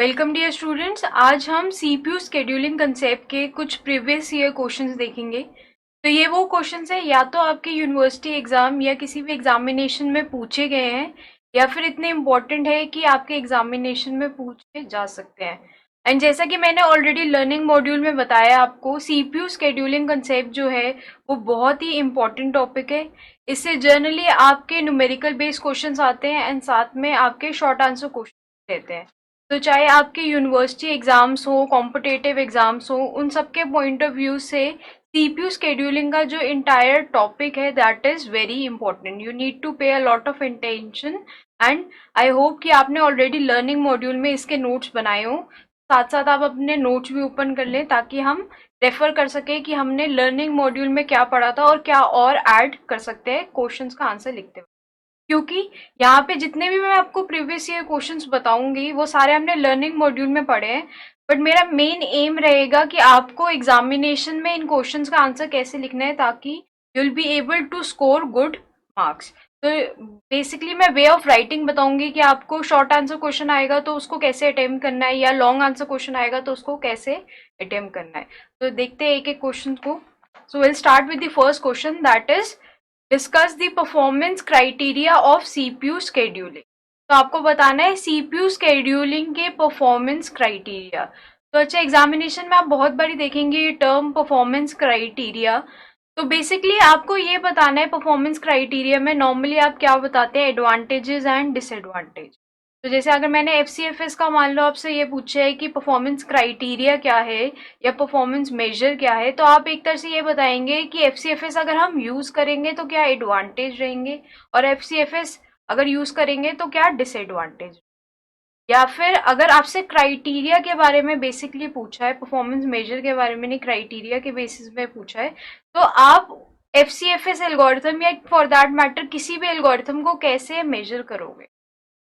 Welcome dear students. आज हम CPU scheduling concept के कुछ प्रीवियस ईयर क्वेश्चंस देखेंगे। तो ये वो क्वेश्चंस है या तो आपके यूनिवर्सिटी एग्जाम या किसी भी एग्जामिनेशन में पूछे गए हैं या फिर इतने इम्पोर्टेंट है कि आपके एग्जामिनेशन में पूछे जा सकते हैं। एंड जैसा कि मैंने ऑलरेडी लर्निंग मॉड्यूल में बताया आपको, सीपीयू स्केड्यूलिंग कंसेप्ट जो है वो बहुत ही इम्पोर्टेंट टॉपिक है। इससे जनरली आपके न्यूमेरिकल बेस्ड क्वेश्चंस आते हैं एंड साथ में आपके शॉर्ट आंसर क्वेश्चन रहते हैं। तो चाहे आपके यूनिवर्सिटी एग्जाम्स हो, कॉम्पिटेटिव एग्जाम्स हो, उन सब के पॉइंट ऑफ व्यू से सीपीयू स्केड्यूलिंग का जो इंटायर टॉपिक है that is very important. You need to pay a lot of intention and I hope कि आपने ऑलरेडी लर्निंग मॉड्यूल में इसके नोट्स बनाए हो। साथ साथ आप अपने नोट्स भी ओपन कर लें ताकि हम रेफर कर सके कि हमने लर्निंग मॉड्यूल में क्या पढ़ा था और क्या और ऐड कर सकते हैं क्वेश्चंस का आंसर लिखते हुए। क्योंकि यहाँ पे जितने भी मैं आपको प्रीवियस ईयर क्वेश्चंस बताऊंगी वो सारे हमने लर्निंग मॉड्यूल में पढ़े हैं। बट मेरा मेन एम रहेगा कि आपको एग्जामिनेशन में इन क्वेश्चंस का आंसर कैसे लिखना है ताकि you will be able to score good marks. तो बेसिकली मैं वे ऑफ राइटिंग बताऊंगी कि आपको शॉर्ट आंसर क्वेश्चन आएगा तो उसको कैसे अटेम्प्ट करना है, या लॉन्ग आंसर क्वेश्चन आएगा तो उसको कैसे अटेम्प्ट करना है। तो देखते हैं एक एक क्वेश्चन को। So will start with the first question, that is discuss the performance criteria of CPU scheduling. तो आपको बताना है सीपीयू स्केड्यूलिंग के परफॉर्मेंस क्राइटेरिया। तो अच्छा, एग्जामिनेशन में आप बहुत बारी देखेंगे ये टर्म परफॉर्मेंस क्राइटेरिया। तो बेसिकली आपको ये बताना है परफॉर्मेंस क्राइटेरिया में नॉर्मली आप क्या बताते हैं, एडवांटेजेस एंड डिसएडवांटेज। तो जैसे अगर मैंने एफसीएफएस का मान लो आपसे ये पूछा है कि परफॉर्मेंस क्राइटेरिया क्या है या परफॉर्मेंस मेजर क्या है, तो आप एक तरह से ये बताएंगे कि एफसीएफएस अगर हम यूज करेंगे तो क्या एडवांटेज रहेंगे और एफसीएफएस अगर यूज करेंगे तो क्या डिसएडवांटेज। या फिर अगर आपसे क्राइटेरिया के बारे में बेसिकली पूछा है, परफॉर्मेंस मेजर के बारे में नहीं, क्राइटेरिया के बेसिस में पूछा है, तो आप एफसीएफएस एल्गोरिथम या फॉर दैट मैटर किसी भी एल्गोरिथम को कैसे मेजर करोगे,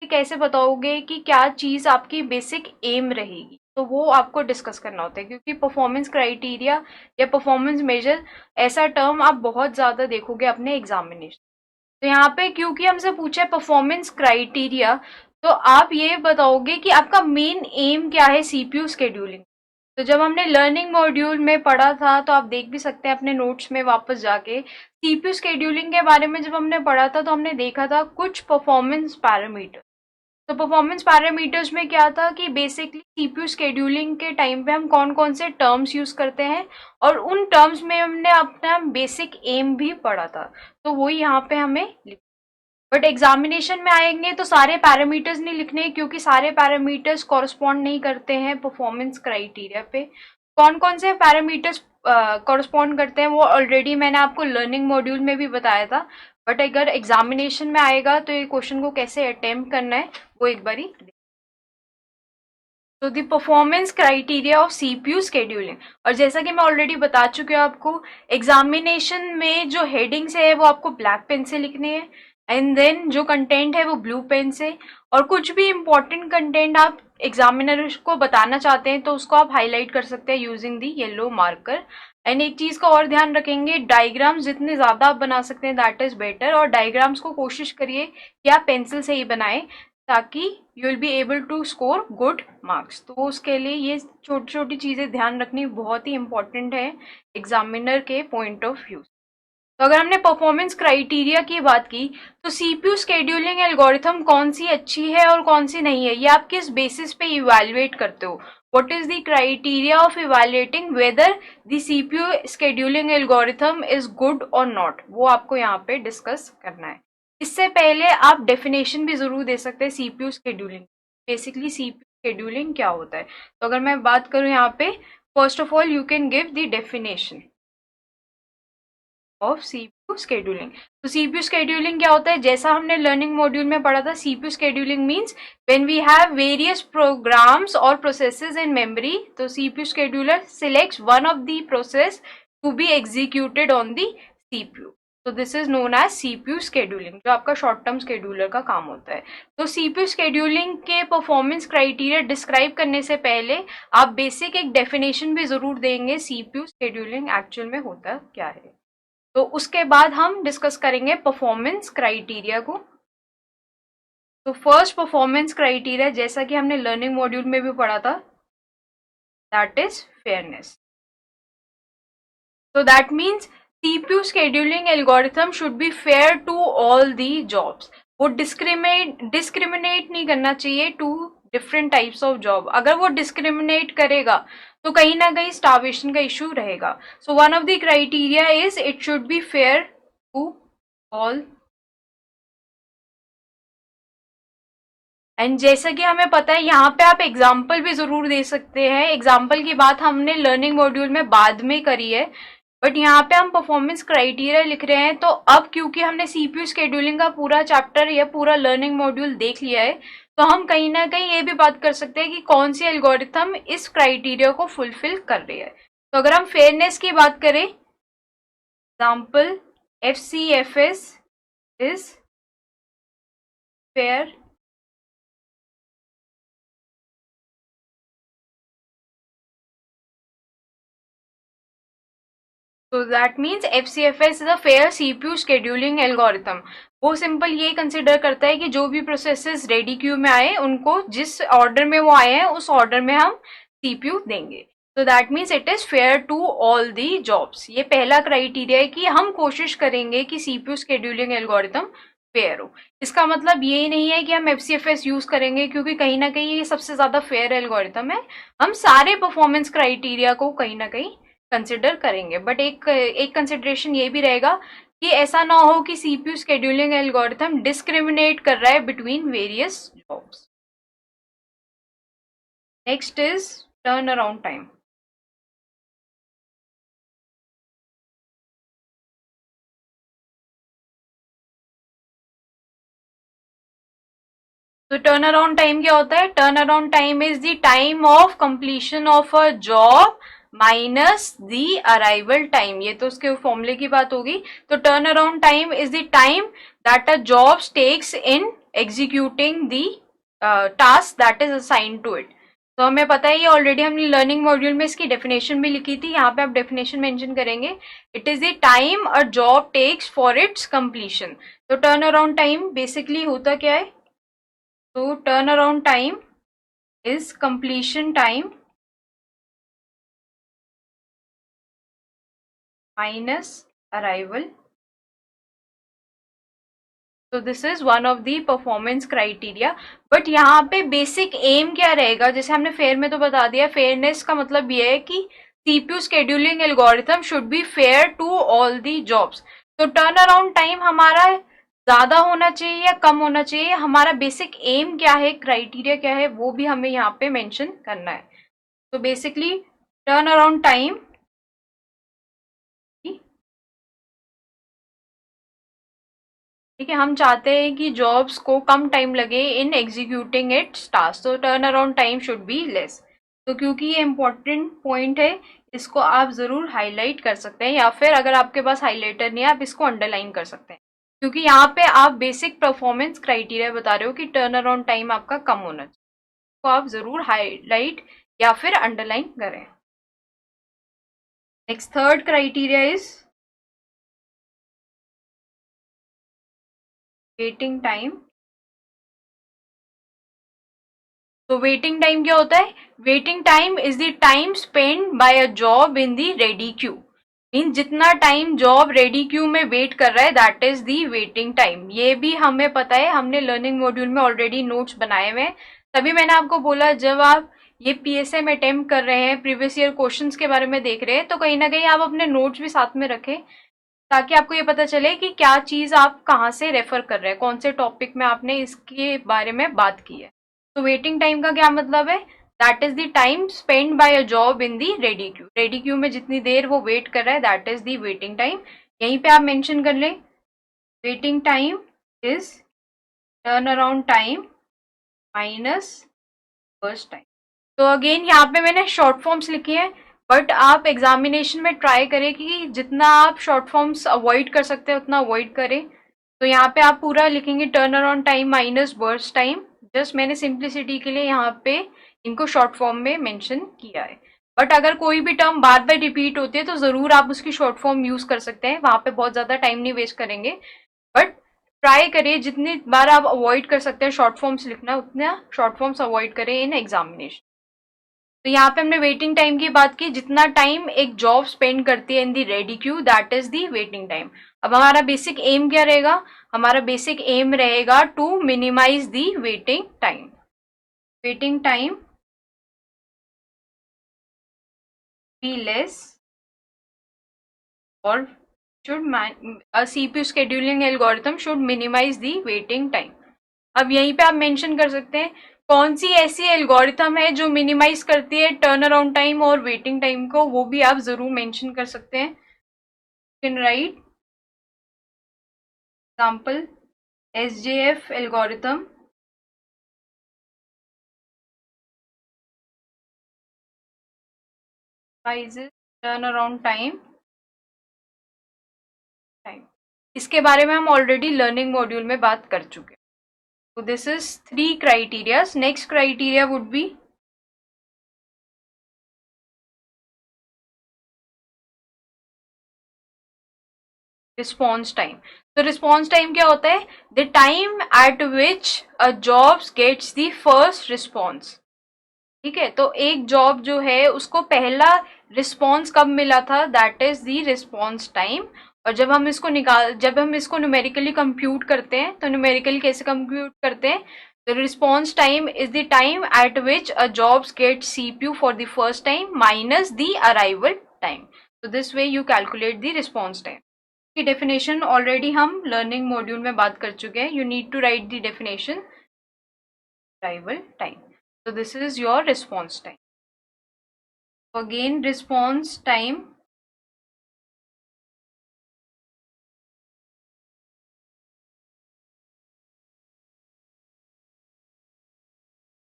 कैसे बताओगे कि क्या चीज आपकी बेसिक एम रहेगी। तो वो आपको डिस्कस करना होता है क्योंकि परफॉर्मेंस क्राइटेरिया या परफॉर्मेंस मेजर ऐसा टर्म आप बहुत ज्यादा देखोगे अपने एग्जामिनेशन। तो यहाँ पे क्योंकि हमसे पूछा है परफॉर्मेंस क्राइटेरिया, तो आप ये बताओगे कि आपका मेन एम क्या है सीपीयू स्केड्यूलिंग। तो जब हमने लर्निंग मॉड्यूल में पढ़ा था, तो आप देख भी सकते हैं अपने नोट्स में वापस जाके, सीपीयू स्केड्यूलिंग के बारे में जब हमने पढ़ा था तो हमने देखा था कुछ परफॉर्मेंस पैरामीटर। तो परफॉर्मेंस पैरामीटर्स में क्या था कि बेसिकली सीपीयू स्केड्यूलिंग के टाइम पे हम कौन कौन से टर्म्स यूज करते हैं और उन टर्म्स में हमने अपना बेसिक एम भी पढ़ा था। तो वही यहाँ पे हमें बट एग्जामिनेशन में आएंगे तो सारे पैरामीटर्स नहीं लिखने क्योंकि सारे पैरामीटर्स कॉरस्पॉन्ड नहीं करते हैं परफॉर्मेंस क्राइटेरिया पे। कौन कौन से पैरामीटर्स कॉरस्पॉन्ड करते हैं वो ऑलरेडी मैंने आपको लर्निंग मॉड्यूल में भी बताया था। बट अगर एग्जामिनेशन में आएगा तो ये क्वेश्चन को कैसे अटेम्प्ट करना है वो एक बारी। तो the performance criteria of CPU scheduling, और जैसा कि मैं ऑलरेडी बता चुकी हूँ आपको, एग्जामिनेशन में जो हेडिंग्स है वो आपको ब्लैक पेन से लिखने हैं एंड देन जो कंटेंट है वो ब्लू पेन से। और कुछ भी इम्पोर्टेंट कंटेंट आप एग्जामिनर को बताना चाहते हैं तो उसको आप हाईलाइट कर सकते हैं using the yellow marker. And एक चीज का और ध्यान रखेंगे, डायग्राम्स जितने ज्यादा आप बना सकते हैं दैट इज बेटर, और डायग्राम्स को कोशिश करिए कि आप पेंसिल से ही बनाएं ताकि you will be able to score good marks. तो उसके लिए ये छोटी छोटी चीज़ें ध्यान रखनी बहुत ही इंपॉर्टेंट है एग्जामिनर के पॉइंट ऑफ व्यू। तो अगर हमने परफॉर्मेंस क्राइटेरिया की बात की तो सीपीयू स्केड्यूलिंग एल्गोरिथम कौन सी अच्छी है और कौन सी नहीं है, ये आप किस बेसिस पे इवेल्युएट करते हो। What is the criteria of evaluating whether the CPU scheduling algorithm is good और नॉट, वो आपको यहाँ पे डिस्कस करना है। इससे पहले आप डेफिनेशन भी जरूर दे सकते हैं CPU scheduling. Basically CPU scheduling क्या होता है, तो अगर मैं बात करूं यहाँ पे, first of all you can give the definition of CPU scheduling. तो सीपीयू स्केड्यूलिंग क्या होता है, जैसा हमने लर्निंग मॉड्यूल में पढ़ा था, CPU scheduling means when we have various programs और प्रोसेसेस इन मेमोरी, तो CPU scheduler selects one of the process to be executed on the CPU. तो this is known as CPU scheduling, जो आपका short term scheduler का काम होता है। तो सीपीयू स्केड्यूलिंग के परफॉर्मेंस क्राइटेरिया डिस्क्राइब करने से पहले आप बेसिक एक डेफिनेशन भी जरूर देंगे सीपीयू स्केड्यूलिंग एक्चुअल में होता क्या है। तो उसके बाद हम डिस्कस करेंगे परफॉर्मेंस क्राइटेरिया को। तो फर्स्ट परफॉर्मेंस क्राइटेरिया, जैसा कि हमने लर्निंग मॉड्यूल में भी पढ़ा था, that is fairness. So that means CPU scheduling algorithm should be fair to all the jobs. वो डिस्क्रिमिनेट नहीं करना चाहिए to different types of job. अगर वो डिस्क्रिमिनेट करेगा तो कहीं ना कहीं स्टार्वेशन का इशू रहेगा. So one of the criteria is it should be fair to all. And जैसा कि हमें पता है, यहाँ पे आप एग्जाम्पल भी जरूर दे सकते हैं. एग्जाम्पल की बात हमने लर्निंग मॉड्यूल में बाद में करी है, बट यहाँ पे हम परफॉर्मेंस क्राइटेरिया लिख रहे हैं. तो अब क्योंकि हमने सीपीयू शेड्यूलिंग का पूरा चैप्टर या पूरा लर्निंग मॉड्यूल देख लिया है, तो हम कहीं ना कहीं ये भी बात कर सकते हैं कि कौन सी एल्गोरिथम इस क्राइटेरिया को फुलफिल कर रही है. तो अगर हम फेयरनेस की बात करें, example FCFS is fair. So that means FCFS is a fair CPU scheduling algorithm. वो सिंपल ये कंसिडर करता है कि जो भी प्रोसेसेस रेडी क्यू में आए उनको जिस ऑर्डर में वो आए हैं उस ऑर्डर में हम CPU देंगे. तो that means it is fair to all the jobs. ये पहला क्राइटेरिया है कि हम कोशिश करेंगे कि CPU शेड्यूलिंग एल्गोरिथम फेयर हो. इसका मतलब ये नहीं है कि हम FCFS यूज करेंगे क्योंकि कहीं ना कहीं ये सबसे ज्यादा फेयर एल्गोरिथम है. हम सारे परफॉर्मेंस क्राइटेरिया को कहीं ना कहीं कंसिडर करेंगे, बट एक कंसिडरेशन ये भी रहेगा कि ऐसा ना हो कि सीपीयू शेड्यूलिंग एल्गोरिथम डिस्क्रिमिनेट कर रहा है between various jobs. Next is turn around time. तो टर्न अराउंड टाइम क्या होता है? Turn around time is the time of completion of a job minus the arrival time. ये तो उसके फॉर्मूले की बात होगी. तो turn around time is the time that a job takes in executing the task that is assigned to it. तो हमें पता है, ये ऑलरेडी हमने लर्निंग मॉड्यूल में इसकी डेफिनेशन भी लिखी थी. यहाँ पे आप डेफिनेशन मेंशन करेंगे. It is the time a job takes for its completion. तो टर्न अराउंड टाइम बेसिकली होता क्या है? तो turn around time is completion time minus arrival. So this is one of the performance criteria. But यहाँ पे basic aim क्या रहेगा? जैसे हमने फेयर में तो बता दिया. फेयरनेस का मतलब ये है कि CPU scheduling algorithm should be fair to all the jobs. तो टर्न अराउंड टाइम हमारा ज्यादा होना चाहिए या कम होना चाहिए? हमारा बेसिक एम क्या है, क्राइटेरिया क्या है, वो भी हमें यहाँ पे मेंशन करना है. तो बेसिकली टर्न अराउंड टाइम, ठीक है, हम चाहते हैं कि जॉब्स को कम टाइम लगे इन एग्जीक्यूटिंग इट्स टास्क. तो turn around time should be less. तो क्योंकि ये इंपॉर्टेंट पॉइंट है, इसको आप जरूर हाईलाइट कर सकते हैं, या फिर अगर आपके पास हाईलाइटर नहीं है आप इसको अंडरलाइन कर सकते हैं, क्योंकि यहाँ पे आप बेसिक परफॉर्मेंस क्राइटेरिया बता रहे हो कि टर्न अराउंड टाइम आपका कम होना चाहिए. तो आप जरूर हाईलाइट या फिर अंडरलाइन करें. Next third criteria is waiting time. तो वेटिंग टाइम क्या होता है? Waiting time is the time spend by a job in the ready Q. Mean जितना टाइम जॉब रेडी क्यू में वेट कर रहा है, that is the waiting time. ये भी हमें पता है, हमने लर्निंग मॉड्यूल में ऑलरेडी नोट्स बनाए हुए हैं. तभी मैंने आपको बोला, जब आप ये PSM अटेम्प्ट कर रहे हैं, प्रीवियस ईयर क्वेश्चंस के बारे में देख रहे हैं, तो कहीं ना कहीं आप अपने नोट्स भी साथ में रखें, ताकि आपको ये पता चले कि क्या चीज आप कहाँ से रेफर कर रहे हैं, कौन से टॉपिक में आपने इसके बारे में बात की है. तो वेटिंग टाइम का क्या मतलब है? That is the time spend by a job in the ready Q. Ready queue में जितनी देर वो वेट कर रहा है, that is the waiting time. यहीं पे आप मेंशन कर लें, waiting time is turn around time minus first time. तो अगेन यहाँ पे मैंने शॉर्ट फॉर्म्स लिखी हैं, बट आप एग्जामिनेशन में ट्राई करें कि जितना आप शॉर्ट फॉर्म्स अवॉइड कर सकते हैं उतना अवॉइड करें. तो यहाँ पे आप पूरा लिखेंगे turn around time minus burst time. Just मैंने सिंप्लिसिटी के लिए यहाँ पे इनको शॉर्ट फॉर्म में मेंशन किया है. बट अगर कोई भी टर्म बार बार रिपीट होती है तो जरूर आप उसकी शॉर्ट फॉर्म यूज कर सकते हैं, वहां पे बहुत ज्यादा टाइम नहीं वेस्ट करेंगे. बट ट्राई करिए जितनी बार आप अवॉइड कर सकते हैं शॉर्ट फॉर्म्स लिखना, उतना शॉर्ट फॉर्म्स अवॉइड करें इन एग्जामिनेशन। तो यहाँ पे हमने वेटिंग टाइम की बात की, जितना टाइम एक जॉब स्पेंड करती है in the ready queue, that is the waiting time. अब हमारा बेसिक एम क्या रहेगा? हमारा बेसिक एम रहेगा to minimize the waiting time. Waiting time be less और CPU scheduling algorithm should minimize the waiting time। अब यहीं पे आप मेंशन कर सकते हैं कौन सी ऐसी एल्गोरिथम है जो मिनिमाइज करती है टर्न अराउंड टाइम और वेटिंग टाइम को, वो भी आप जरूर मेंशन कर सकते हैं। Can write example SJF algorithm turn around time. इसके बारे में हम ऑलरेडी लर्निंग मॉड्यूल में बात कर चुके हैं। So this is 3 criteria. Next criteria would be response time. तो response time क्या होता है? The time at which a job gets the first response। ठीक है, तो एक जॉब जो है उसको पहला रिस्पॉन्स कब मिला था, that is the response time. और जब हम इसको न्यूमेरिकली कंप्यूट करते हैं, तो न्यूमेरिकली कैसे कंप्यूट करते हैं? The response time is the time at which a job get CPU for the first time minus the arrival time. तो this way you calculate the response time. की definition already हम learning module में बात कर चुके हैं। You need to write the definition arrival time. So this is your response time. So again, response time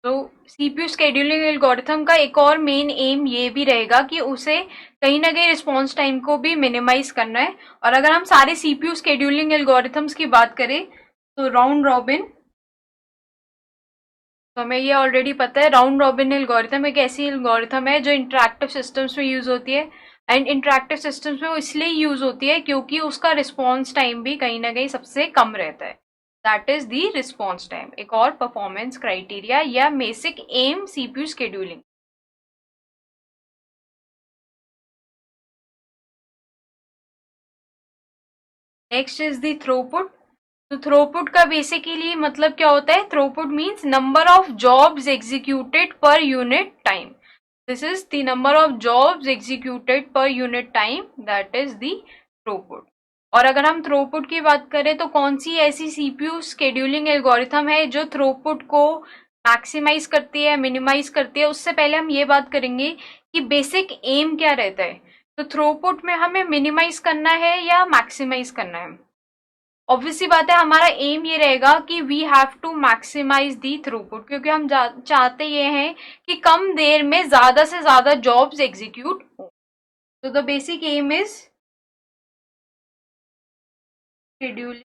तो CPU scheduling algorithm का एक और मेन एम ये भी रहेगा कि उसे कहीं ना कहीं रिस्पॉन्स टाइम को भी मिनिमाइज करना है। और अगर हम सारे CPU scheduling एल्गोरिथम्स की बात करें तो राउंड रॉबिन, तो हमें ये ऑलरेडी पता है राउंड रॉबिन एल्गोरिथम एक ऐसी एल्गोरिथम है जो इंटरैक्टिव सिस्टम्स में यूज होती है। एंड इंटरैक्टिव सिस्टम्स में वो इसलिए यूज होती है क्योंकि उसका रिस्पॉन्स टाइम भी कहीं ना कहीं सबसे कम रहता है। That is the response time, एक और परफॉर्मेंस क्राइटेरिया या basic aim CPU scheduling. Next is the throughput. तो थ्रूपुट का बेसिकली मतलब क्या होता है? Throughput means number of jobs executed per unit time. This is the number of jobs executed per unit time, that is the throughput. और अगर हम throughput की बात करें तो कौन सी ऐसी CPU शेड्यूलिंग एल्गोरिथम है जो थ्रूपुट को मैक्सिमाइज करती है, मिनिमाइज करती है? उससे पहले हम ये बात करेंगे कि बेसिक एम क्या रहता है। तो थ्रूपुट में हमें मिनिमाइज करना है या मैक्सिमाइज करना है? ऑब्वियसली बात है, हमारा एम ये रहेगा कि we have to maximise the throughput, क्योंकि हम चाहते ये हैं कि कम देर में ज्यादा से ज्यादा जॉब्स एग्जीक्यूट हो। तो the basic aim is scheduling.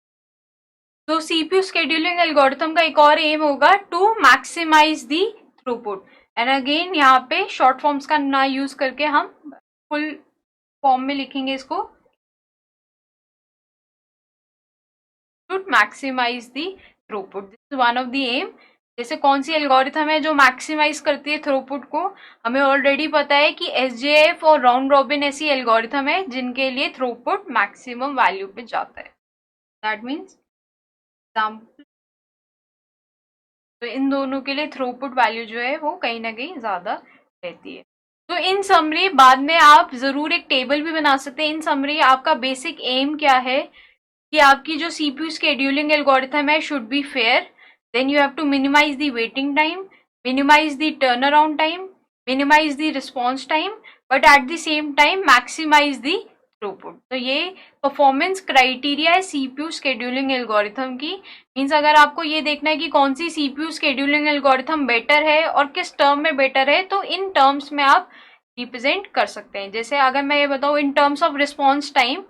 तो CPU शेड्यूलिंग एल्गोरिथम का एक और एम होगा to maximise the throughput. And again यहाँ पे शॉर्ट फॉर्म्स का ना यूज करके हम फुल फॉर्म में लिखेंगे इसको, should maximize the throughput. This is one of the aim। जैसे कौन सी एल्गोरिथम है जो मैक्सिमाइज करती है थ्रूपुट को? हमें ऑलरेडी पता है कि SJF और राउंड रॉबिन ऐसी एल्गोरिथम है जिनके लिए थ्रूपुट मैक्सिमम वैल्यू पे जाता है। दैट मीन्स एग्जाम्पल, तो इन दोनों के लिए थ्रूपुट वैल्यू जो है वो कहीं ना कहीं ज्यादा रहती है। तो इन समरी बाद में आप जरूर एक टेबल भी बना सकते हैं। इन समरी आपका बेसिक एम क्या है कि आपकी जो CPU scheduling algorithm है should be fair, then you have to minimize the waiting time, minimize the turnaround time, minimize the response time, but at the same time maximize the throughput. तो ये performance criteria है CPU scheduling algorithm की। Means अगर आपको ये देखना है कि कौन सी CPU scheduling algorithm बेटर है और किस टर्म में बेटर है, तो इन टर्म्स में आप रिप्रेजेंट कर सकते हैं। जैसे अगर मैं ये बताऊँ in terms of response time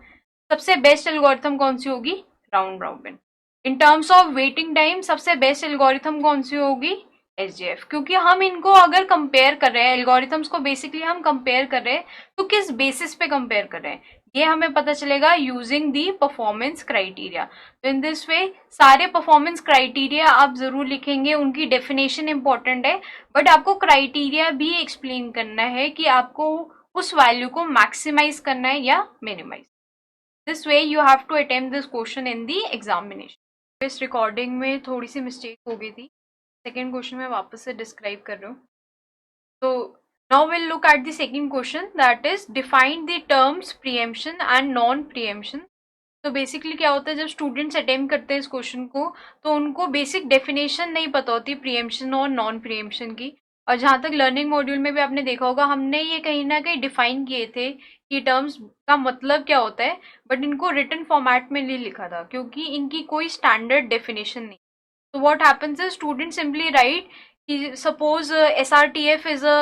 सबसे बेस्ट एल्गोरिथम कौन सी होगी? Round robin. In terms of waiting time सबसे बेस्ट एल्गोरिथम कौन सी होगी? SJF। क्योंकि हम इनको अगर कंपेयर कर रहे हैं, एल्गोरिथम्स को बेसिकली हम कंपेयर कर रहे हैं, तो किस बेसिस पे कंपेयर कर रहे हैं? ये हमें पता चलेगा यूजिंग दी परफॉर्मेंस क्राइटेरिया। तो इन दिस वे सारे परफॉर्मेंस क्राइटेरिया आप जरूर लिखेंगे, उनकी डेफिनेशन इंपॉर्टेंट है, बट आपको क्राइटेरिया भी एक्सप्लेन करना है कि आपको उस वैल्यू को मैक्सिमाइज करना है या minimise. This way you have to attempt this question in the examination. इस रिकॉर्डिंग में थोड़ी सी मिस्टेक हो गई थी, सेकेंड क्वेश्चन में वापस से डिस्क्राइब कर रहा हूँ। So now we'll look at the second question, that is define the terms preemption and non-preemption। तो बेसिकली क्या होता है, जब स्टूडेंट्स अटेम्प्ट करते हैं इस क्वेश्चन को तो उनको बेसिक डेफिनेशन नहीं पता होती प्रीएम्पशन और नॉन प्रीएम्पशन की। और जहाँ तक लर्निंग मॉड्यूल में भी आपने देखा होगा, हमने ये कहीं ना कहीं डिफाइन किए थे कि टर्म्स का मतलब क्या होता है, बट इनको रिटन फॉर्मेट में नहीं लिखा था क्योंकि इनकी कोई स्टैंडर्ड डेफिनेशन नहीं। तो what happens is student simply write कि suppose SRTF is a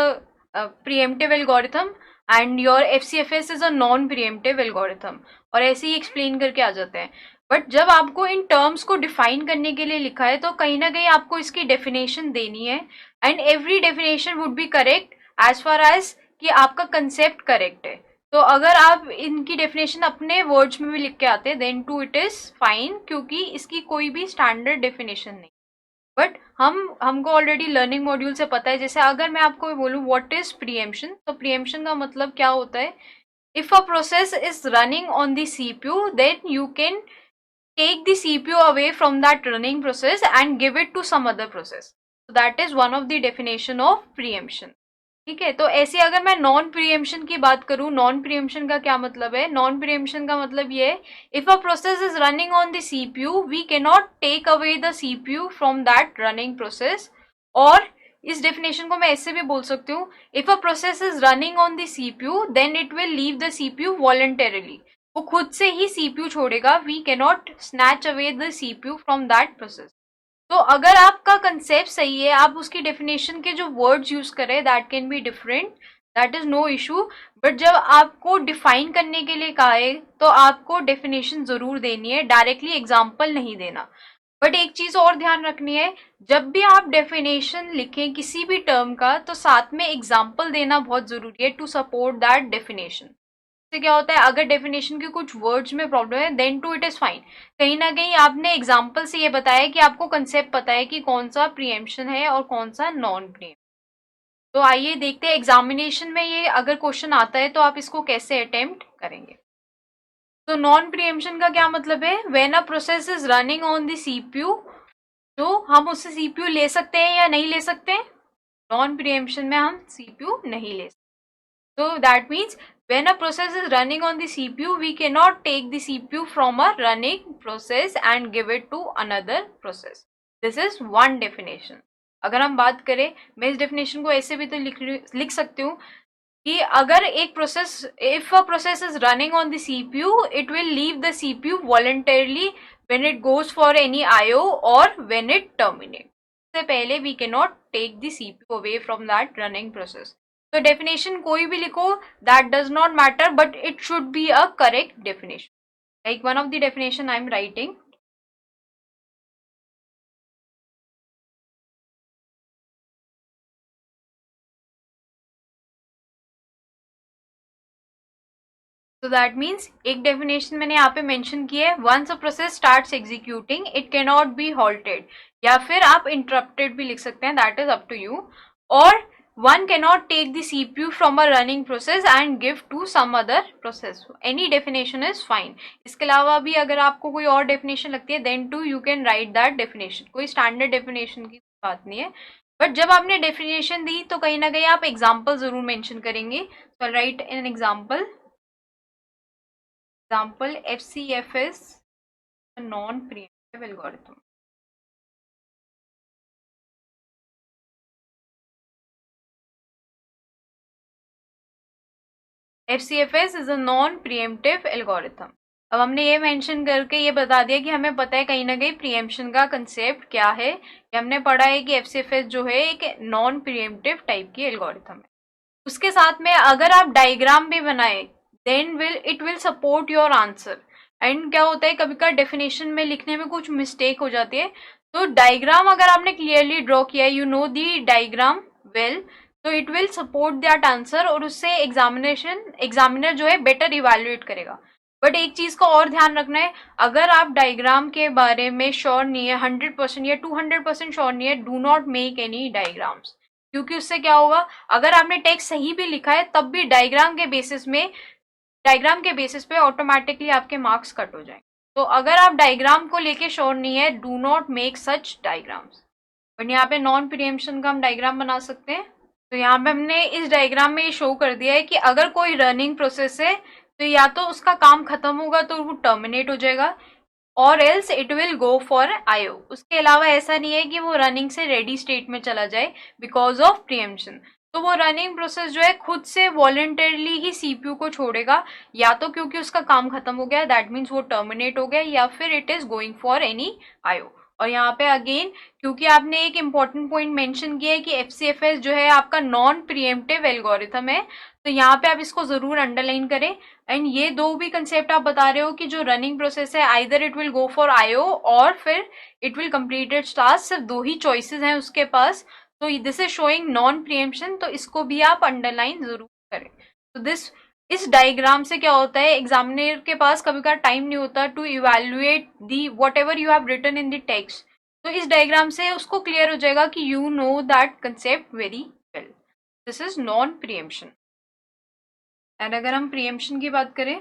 preemptive algorithm and your FCFS is a non preemptive algorithm, और ऐसे ही एक्सप्लेन करके आ जाते हैं। बट जब आपको इन टर्म्स को डिफाइन करने के लिए लिखा है तो कहीं ना कहीं आपको इसकी डेफिनेशन देनी है, and every definition would be correct as far as कि आपका कंसेप्ट करेक्ट है। तो अगर आप इनकी डेफिनेशन अपने वर्ड्स में भी लिख के आते then too it is fine, क्योंकि इसकी कोई भी स्टैंडर्ड डेफिनेशन नहीं। बट हमको ऑलरेडी लर्निंग मॉड्यूल से पता है। जैसे अगर मैं आपको बोलूँ व्हाट इज प्रीएम्पशन, तो प्रीएम्पशन का मतलब क्या होता है, if a process is running on the CPU then you can take the CPU away from that running process and give it to some other process. So that is one of the definition of preemption। ठीक है, तो ऐसे अगर मैं non preemption की बात करूं, non preemption का क्या मतलब है, नॉन प्रीएम्पशन का मतलब ये है if a process is running on the CPU we can not take away the CPU from that running process. और इस डेफिनेशन को मैं ऐसे भी बोल सकती हूँ, if a process is running on the CPU then it will leave the CPU voluntarily, वो खुद से ही CPU छोड़ेगा, we can not snatch away the CPU from that process. तो अगर आपका कंसेप्ट सही है, आप उसकी डेफिनेशन के जो वर्ड्स यूज करें that can be different, that is no issue. But जब आपको डिफाइन करने के लिए कहा है तो आपको डेफिनेशन जरूर देनी है, डायरेक्टली एग्जाम्पल नहीं देना। बट एक चीज और ध्यान रखनी है, जब भी आप डेफिनेशन लिखें किसी भी टर्म का तो साथ में एग्जाम्पल देना बहुत जरूरी है टू सपोर्ट दैट डेफिनेशन। से क्या होता है, अगर डेफिनेशन के कुछ वर्ड्स में प्रॉब्लम है then too it is fine, कहीं ना कहीं आपने एग्जांपल से ये बताया कि आपको कंसेप्ट पता है कि कौन सा प्रीएम्पशन है और कौन सा नॉन प्रीएम्पशन। तो आइए देखते हैं एग्जामिनेशन में ये अगर क्वेश्चन आता है तो आप इसको कैसे अटेम्प्ट करेंगे। तो नॉन प्रीएम्पशन का क्या मतलब है, when a process is running on the CPU, तो हम उससे CPU ले सकते हैं या नहीं ले सकते हैं, नॉन प्रीएम्पशन में हम CPU नहीं ले सकते। So that means when a process is running on the CPU, we cannot take the CPU from a running process and give it to another process. This is one definition. अगर हम बात करें, मैं इस definition को ऐसे भी तो लिख सकती हूँ कि अगर एक process, if a process is running on the CPU, it will leave the CPU voluntarily when it goes for any IO or when it terminates. से पहले we cannot take the CPU away from that running process. तो definition कोई भी लिखो that does not matter, but it should be a correct definition, like one of the definition I am writing. So that means एक definition मैंने यहाँ पे mention किया है, once a process starts executing it can not be halted, या फिर आप interrupted भी लिख सकते हैं, that is up to you. और one cannot take the CPU from a running process and give to some other process. Any definition is fine. इसके अलावा भी अगर आपको कोई और डेफिनेशन लगती है then too you can write that definition. कोई स्टैंडर्ड डेफिनेशन की बात नहीं है, बट जब आपने डेफिनेशन दी तो कहीं ना कहीं आप एग्जाम्पल जरूर मेंशन करेंगे। So I'll write an example. Example, FCFS a non-preemptive algorithm. FCFS is a non-preemptive algorithm. अब हमने ये मेंशन करके ये बता दिया कि हमें पता है कहीं ना कहीं प्रीएम्पशन का कंसेप्ट क्या है, कि हमने पढ़ा है कि FCFS जो है एक नॉन प्रीएम्प्टिव टाइप की एल्गोरिथम है। उसके साथ में अगर आप डायग्राम भी बनाए then it will support your answer. And क्या होता है, कभी कभी डेफिनेशन में लिखने में कुछ मिस्टेक हो जाती है, तो डायग्राम अगर आपने क्लियरली ड्रॉ किया, you know the diagram well, तो it will support that answer और उससे एग्जामिनर जो है बेटर इवेल्युएट करेगा। बट एक चीज का और ध्यान रखना है, अगर आप डायग्राम के बारे में श्योर नहीं है 100% या 200% श्योर नहीं है, do not make any diagrams. क्योंकि उससे क्या होगा, अगर आपने टेक्स्ट सही भी लिखा है तब भी डायग्राम के बेसिस पे ऑटोमेटिकली आपके मार्क्स कट हो जाएंगे। तो अगर आप डायग्राम को लेके श्योर नहीं है, do not make such diagrams. But यहाँ पे नॉन प्रिएम्पशन का हम डायग्राम बना सकते हैं। तो यहाँ पे हमने इस डायग्राम में ये शो कर दिया है कि अगर कोई रनिंग प्रोसेस है तो या तो उसका काम खत्म होगा तो वो टर्मिनेट हो जाएगा, और else it will go for IO. उसके अलावा ऐसा नहीं है कि वो रनिंग से रेडी स्टेट में चला जाए बिकॉज ऑफ प्रिएम्पशन। तो वो रनिंग प्रोसेस जो है खुद से वॉलेंटरली ही सीपीयू को छोड़ेगा, या तो क्योंकि उसका काम खत्म हो गया दैट मीन्स वो टर्मिनेट हो गया, या फिर it is going for any IO. और यहाँ पे अगेन क्योंकि आपने एक इम्पॉर्टेंट पॉइंट मेंशन किया है कि एफसीएफएस जो है आपका नॉन प्रिएम्प्टिव एल्गोरिथम है, तो यहाँ पे आप इसको जरूर अंडरलाइन करें। एंड ये दो भी कंसेप्ट आप बता रहे हो कि जो रनिंग प्रोसेस है either it will go for IO और फिर it will complete it's task, सिर्फ दो ही चॉइसेस हैं उसके पास। तो दिस इज शोइंग नॉन प्रिएम्पशन, तो इसको भी आप अंडरलाइन जरूर करें। तो इस डायग्राम से क्या होता है, एग्जामिनर के पास कभी कभार टाइम नहीं होता to evaluate the whatever you have written in the text. तो इस डायग्राम से उसको क्लियर हो जाएगा कि you know that concept very well. This is non preemption. And अगर हम प्रिएम्पशन की बात करें,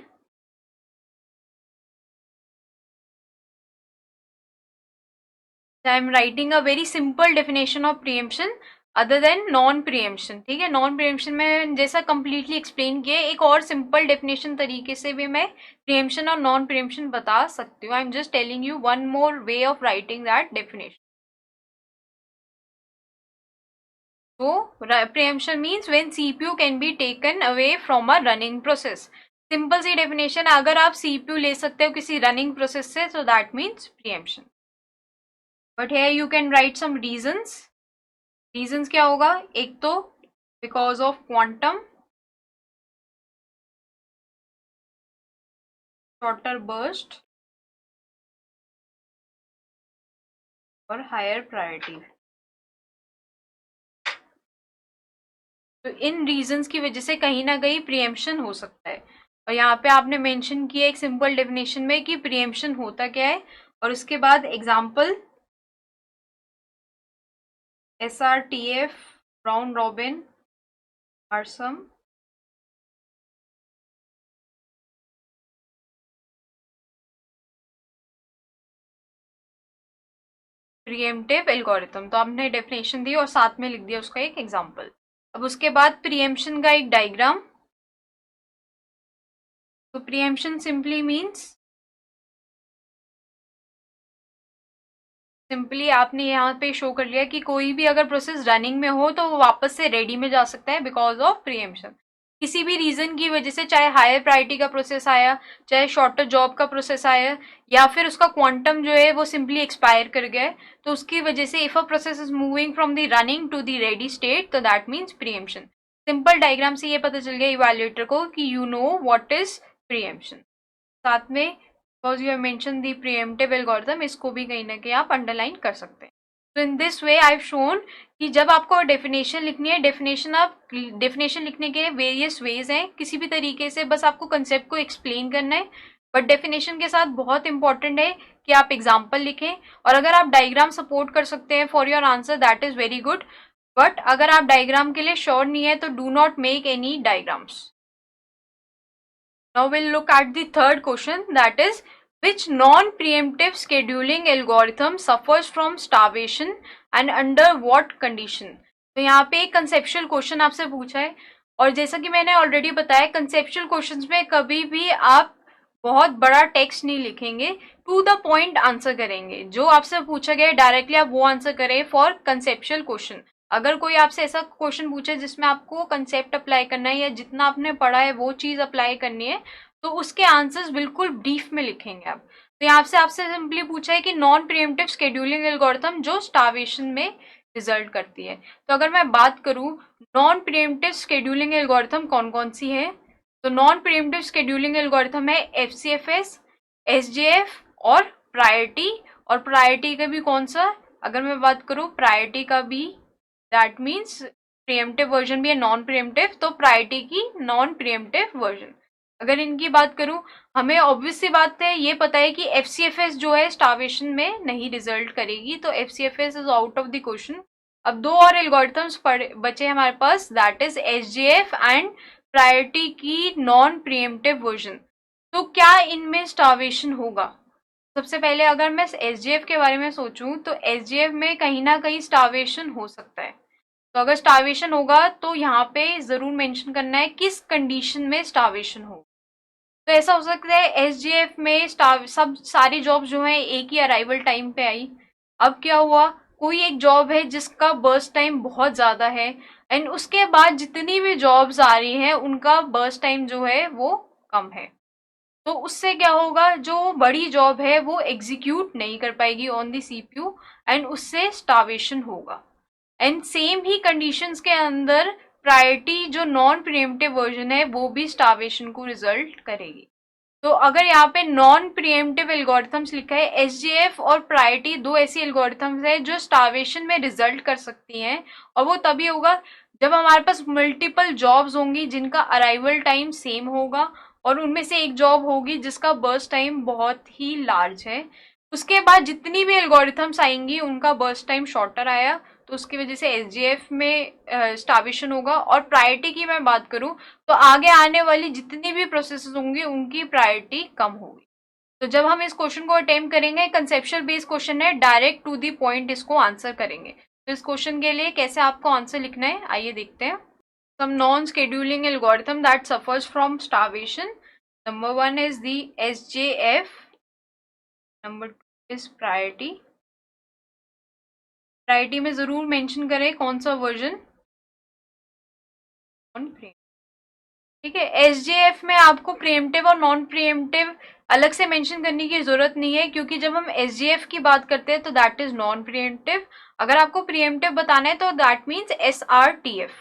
I am writing a very simple definition of preemption other than non preemption. ठीक है, नॉन प्रिएम्पशन में जैसा कंप्लीटली एक्सप्लेन किया, एक और सिंपल डेफिनेशन तरीके से भी मैं प्रिएम्पशन और नॉन प्रिएम्पशन बता सकती हूँ। I am just telling you one more way of writing that definition. तो preemption means when CPU can be taken away from a running process। Simple सी डेफिनेशन, अगर आप CPU ले सकते हो किसी रनिंग प्रोसेस से तो that means preemption. But here you can write some reasons. Reasons क्या होगा, एक तो because of quantum, shorter burst और हायर प्रायोरिटी। तो इन रीजंस की वजह से कहीं ना कहीं प्रिएम्पशन हो सकता है। और यहाँ पे आपने मेंशन किया एक सिंपल डेफिनेशन में कि प्रिएम्पशन होता क्या है, और उसके बाद एग्जांपल SRTF, राउंड रॉबिन, आरसम, प्रिएम्प्टिव एल्गोरिथम। तो आपने डेफिनेशन दी और साथ में लिख दिया उसका एक एग्जांपल। अब उसके बाद प्रिएम्पशन का एक डायग्राम। तो प्रिएम्पशन सिंपली आपने यहाँ पे शो कर लिया कि कोई भी अगर प्रोसेस रनिंग में हो तो वो वापस से रेडी में जा सकता है बिकॉज ऑफ प्रिएम्पशन। किसी भी रीजन की वजह से, चाहे हायर प्रायोरिटी का प्रोसेस आया, चाहे शॉर्टर जॉब का प्रोसेस आया, या फिर उसका क्वांटम जो है वो सिंपली एक्सपायर कर गया है, तो उसकी वजह से if a process is moving from the running to the ready state तो that means preemption. Simple diagram से ये पता चल गया इवैल्यूएटर को कि you know what is preemption. साथ में because you have mention the preemptive algorithm, इसको भी कहीं ना कहीं आप अंडरलाइन कर सकते हैं। तो in this way I have shown कि जब आपको डेफिनेशन लिखनी है, डेफिनेशन लिखने के वेरियस वेज हैं, किसी भी तरीके से बस आपको कंसेप्ट को एक्सप्लेन करना है। बट डेफिनेशन के साथ बहुत इंपॉर्टेंट है कि आप एग्जाम्पल लिखें, और अगर आप डायग्राम सपोर्ट कर सकते हैं for your answer that is very good. But अगर आप डायग्राम के लिए श्योर नहीं है तो do not make any diagrams. Now we'll look at the third question, that is which non-preemptive scheduling algorithm suffers from starvation and under what condition। तो यहाँ पे एक conceptual question आपसे पूछा है, और जैसा कि मैंने ऑलरेडी बताया conceptual questions में कभी भी आप बहुत बड़ा टेक्स्ट नहीं लिखेंगे, टू द पॉइंट आंसर करेंगे। जो आपसे पूछा गया है डायरेक्टली आप वो आंसर करें फॉर कंसेप्चुअल क्वेश्चन। अगर कोई आपसे ऐसा क्वेश्चन पूछे जिसमें आपको कंसेप्ट अप्लाई करना है या जितना आपने पढ़ा है वो चीज अप्लाई करनी है, तो उसके आंसर्स बिल्कुल ब्रीफ में लिखेंगे आप। तो यहाँ से आपसे सिंपली पूछा है कि नॉन प्रिएम्प्टिव शेड्यूलिंग एल्गोरिथम जो स्टार्वेशन में रिजल्ट करती है। तो अगर मैं बात करूं नॉन प्रिएम्प्टिव शेड्यूलिंग एल्गोरिथम कौन कौन सी है, तो नॉन प्रिएम्प्टिव शेड्यूलिंग एल्गोरिथम है एफसीएफएस, एसजेएफ और प्रायोरिटी। और प्रायोरिटी का भी कौन सा, अगर मैं बात करूं प्रायोरिटी का भी, दैट मीन्स प्रिएम्प्टिव वर्जन भी है नॉन प्रिएम्प्टिव, तो प्रायोरिटी की नॉन प्रिएम्प्टिव वर्जन। अगर इनकी बात करूं, हमें ऑब्वियस सी बात है, ये पता है कि एफसीएफएस जो है स्टार्वेशन में नहीं रिजल्ट करेगी, तो FCFS is out of the question. अब दो और एल्गोरिथम्स बचे हमारे पास, that is SJF and priority की नॉन प्रिएम्प्टिव वर्जन। तो क्या इनमें स्टार्वेशन होगा? सबसे पहले अगर मैं एसजेएफ के बारे में सोचूं तो एसजेएफ में कहीं ना कहीं स्टार्वेशन हो सकता है। तो अगर स्टार्वेशन होगा तो यहाँ पे जरूर मेंशन करना है किस कंडीशन में स्टार्वेशन हो। तो ऐसा हो सकता है एसजीएफ में सब सारी जॉब जो है एक ही अराइवल टाइम पे आई। अब क्या हुआ, कोई एक जॉब है जिसका बर्स्ट टाइम बहुत ज्यादा है, एंड उसके बाद जितनी भी जॉब्स आ रही हैं उनका बर्स्ट टाइम जो है वो कम है। तो उससे क्या होगा, जो बड़ी जॉब है वो एग्जीक्यूट नहीं कर पाएगी ऑन दी सीपीयू, एंड उससे स्टार्वेशन होगा। एंड सेम ही कंडीशंस के अंदर प्रायोरिटी जो नॉन प्रिएम्प्टिव वर्जन है वो भी स्टार्वेशन को रिजल्ट करेगी। तो अगर यहाँ पे नॉन प्रिएम्प्टिव एल्गोरिथम्स लिखा है, एसजेएफ और प्रायोरिटी दो ऐसी एल्गोरिथम्स है जो स्टार्वेशन में रिजल्ट कर सकती हैं, और वो तभी होगा जब हमारे पास मल्टीपल जॉब्स होंगी जिनका अराइवल टाइम सेम होगा, और उनमें से एक जॉब होगी जिसका बर्स्ट टाइम बहुत ही लार्ज है। उसके बाद जितनी भी एल्गोरिथम्स आएंगी उनका बर्स्ट टाइम शॉर्टर आया, तो उसकी वजह से एसजीएफ में स्टार्वेशन होगा। और प्रायोरिटी की मैं बात करूं तो आगे आने वाली जितनी भी प्रोसेसेस होंगी उनकी प्रायोरिटी कम होगी। तो जब हम इस क्वेश्चन को अटेम्प्ट करेंगे, कंसेप्चुअल बेस्ड क्वेश्चन है, डायरेक्ट टू दी पॉइंट इसको आंसर करेंगे। तो इस क्वेश्चन के लिए कैसे आपको आंसर लिखना है आइए देखते हैं। Some non scheduling algorithm that suffers from starvation. Number 1 is the SJF, number 2 is priority. Priority में जरूर मेंशन करें कौन सा वर्जन, नॉन प्रिएम्प्टिव। ठीक है, एसजेएफ में आपको प्रिएम्प्टिव और नॉन प्रिएम्प्टिव अलग से मेंशन करने की जरूरत नहीं है, क्योंकि जब हम एसजेएफ की बात करते हैं तो दैट इज नॉन प्रिएम्प्टिव। अगर आपको प्रिएम्प्टिव बताना है तो that means SRTF.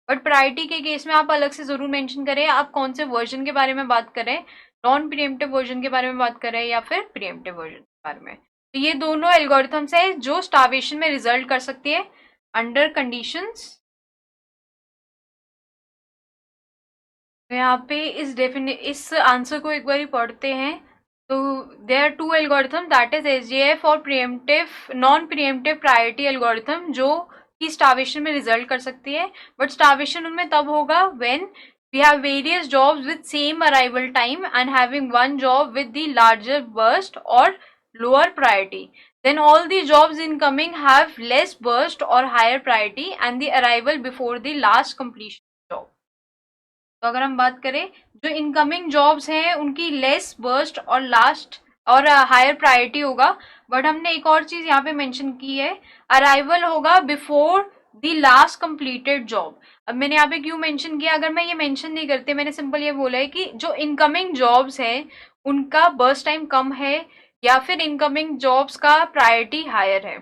But priority के केस में आप अलग से जरूर मेंशन करें आप कौन से वर्जन के बारे में बात करें, नॉन प्रिएम्प्टिव वर्जन के बारे में बात करें या फिर प्रिएम्प्टिव वर्जन के बारे में। तो ये दोनों एल्गोरिथम्स है जो स्टार्वेशन में रिजल्ट कर सकती है अंडर कंडीशंस। तो यहाँ पे इस आंसर को एक बार पढ़ते हैं। तो there are two algorithm that is SJF और preemptive non preemptive priority algorithm जो कि स्टार्वेशन में रिजल्ट कर सकती है। बट स्टार्वेशन उनमें तब होगा when we have various jobs with same arrival time and having one job with the larger burst और lower priority, then all the jobs incoming have less burst or higher priority and the arrival before the last completion job। तो अगर हम बात करें जो incoming jobs हैं उनकी less burst और लास्ट और हायर प्रायोरिटी होगा। बट हमने एक और चीज यहाँ पे मेंशन की है, अराइवल होगा before the last completed job. अब मैंने यहाँ पे क्यों मेंशन किया, अगर मैं ये मेंशन नहीं करते, मैंने सिंपल ये बोला है कि जो इनकमिंग जॉब्स हैं उनका बर्स्ट टाइम कम है या फिर इनकमिंग जॉब्स का प्रायोरिटी हायर है,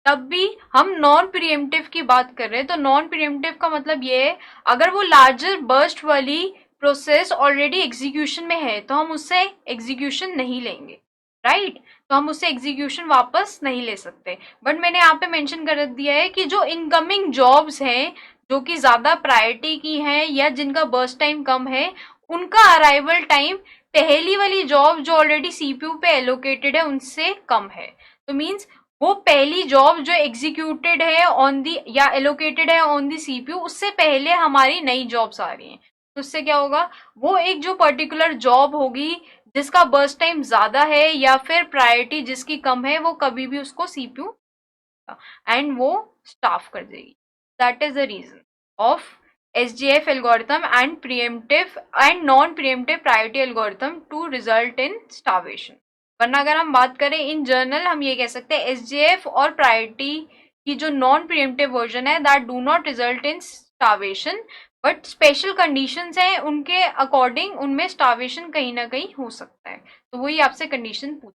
तब भी हम नॉन प्रिएम्प्टिव की बात कर रहे हैं। तो नॉन प्रिएम्प्टिव का मतलब ये है अगर वो लार्जर बर्स्ट वाली प्रोसेस ऑलरेडी एग्जीक्यूशन में है तो हम उससे एग्जीक्यूशन नहीं लेंगे, राइट। तो हम उससे एग्जीक्यूशन वापस नहीं ले सकते। बट मैंने यहाँ पे मेंशन कर दिया है कि जो इनकमिंग जॉब्स हैं जो कि ज्यादा प्रायोरिटी की हैं या जिनका बर्स्ट टाइम कम है उनका अराइवल टाइम पहली वाली जॉब जो ऑलरेडी सीपीयू पे एलोकेटेड है उनसे कम है। तो मीन्स वो पहली जॉब जो एग्जीक्यूटेड है ऑन दी या एलोकेटेड है ऑन दी सीपीयू उससे पहले हमारी नई जॉब्स आ रही हैं। तो उससे क्या होगा, वो एक जो पर्टिकुलर जॉब होगी जिसका बर्स्ट टाइम ज्यादा है या फिर प्रायोरिटी जिसकी कम है वो कभी भी उसको सीपीयू एंड वो स्टाफ कर देगी। That is the reason of SJF algorithm and preemptive and non-preemptive priority algorithm to result in starvation। वरना अगर हम बात करें इन जनरल हम ये कह सकते हैं SJF और प्रायोरिटी की जो नॉन प्रिएम्प्टिव वर्जन है that do not result in starvation, but special conditions हैं उनके अकॉर्डिंग उनमें स्टार्वेशन कहीं ना कहीं हो सकता है। तो वही आपसे कंडीशन पूछ।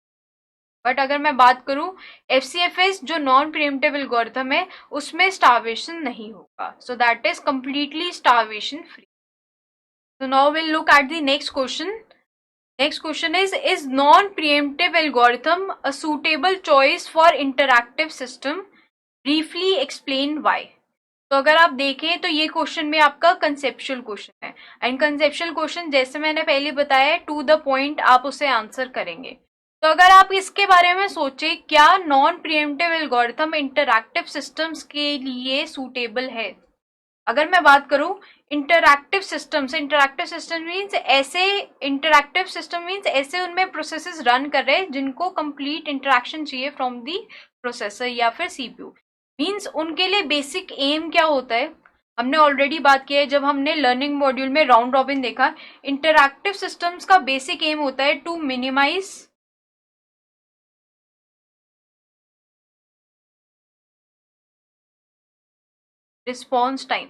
बट अगर मैं बात करूं एफसीएफएस जो नॉन प्रिएम्प्टिव एल्गोरिथम है उसमें स्टार्वेशन नहीं होगा, so that is completely starvation free. So now we'll look at the next question. Next question is non-preemptive algorithm a suitable choice for interactive system? Briefly explain why। तो अगर आप देखें तो ये क्वेश्चन में आपका कंसेप्चुअल क्वेश्चन है, and conceptual question जैसे मैंने पहले बताया टू द पॉइंट आप उसे आंसर करेंगे। तो अगर आप इसके बारे में सोचे क्या non pre-emptive algorithm interactive systems के लिए सूटेबल है। अगर मैं बात करूं इंटरैक्टिव सिस्टम मीन्स ऐसे, इंटरैक्टिव सिस्टम मीन्स ऐसे उनमें प्रोसेसेस रन कर रहे हैं जिनको कंप्लीट इंटरैक्शन चाहिए फ्रॉम दी प्रोसेसर या फिर सीपीयू। मीन्स उनके लिए बेसिक एम क्या होता है, हमने ऑलरेडी बात की है जब हमने लर्निंग मॉड्यूल में राउंड रॉबिन देखा। इंटरैक्टिव सिस्टम्स का बेसिक एम होता है टू मिनिमाइज रिस्पॉन्स टाइम।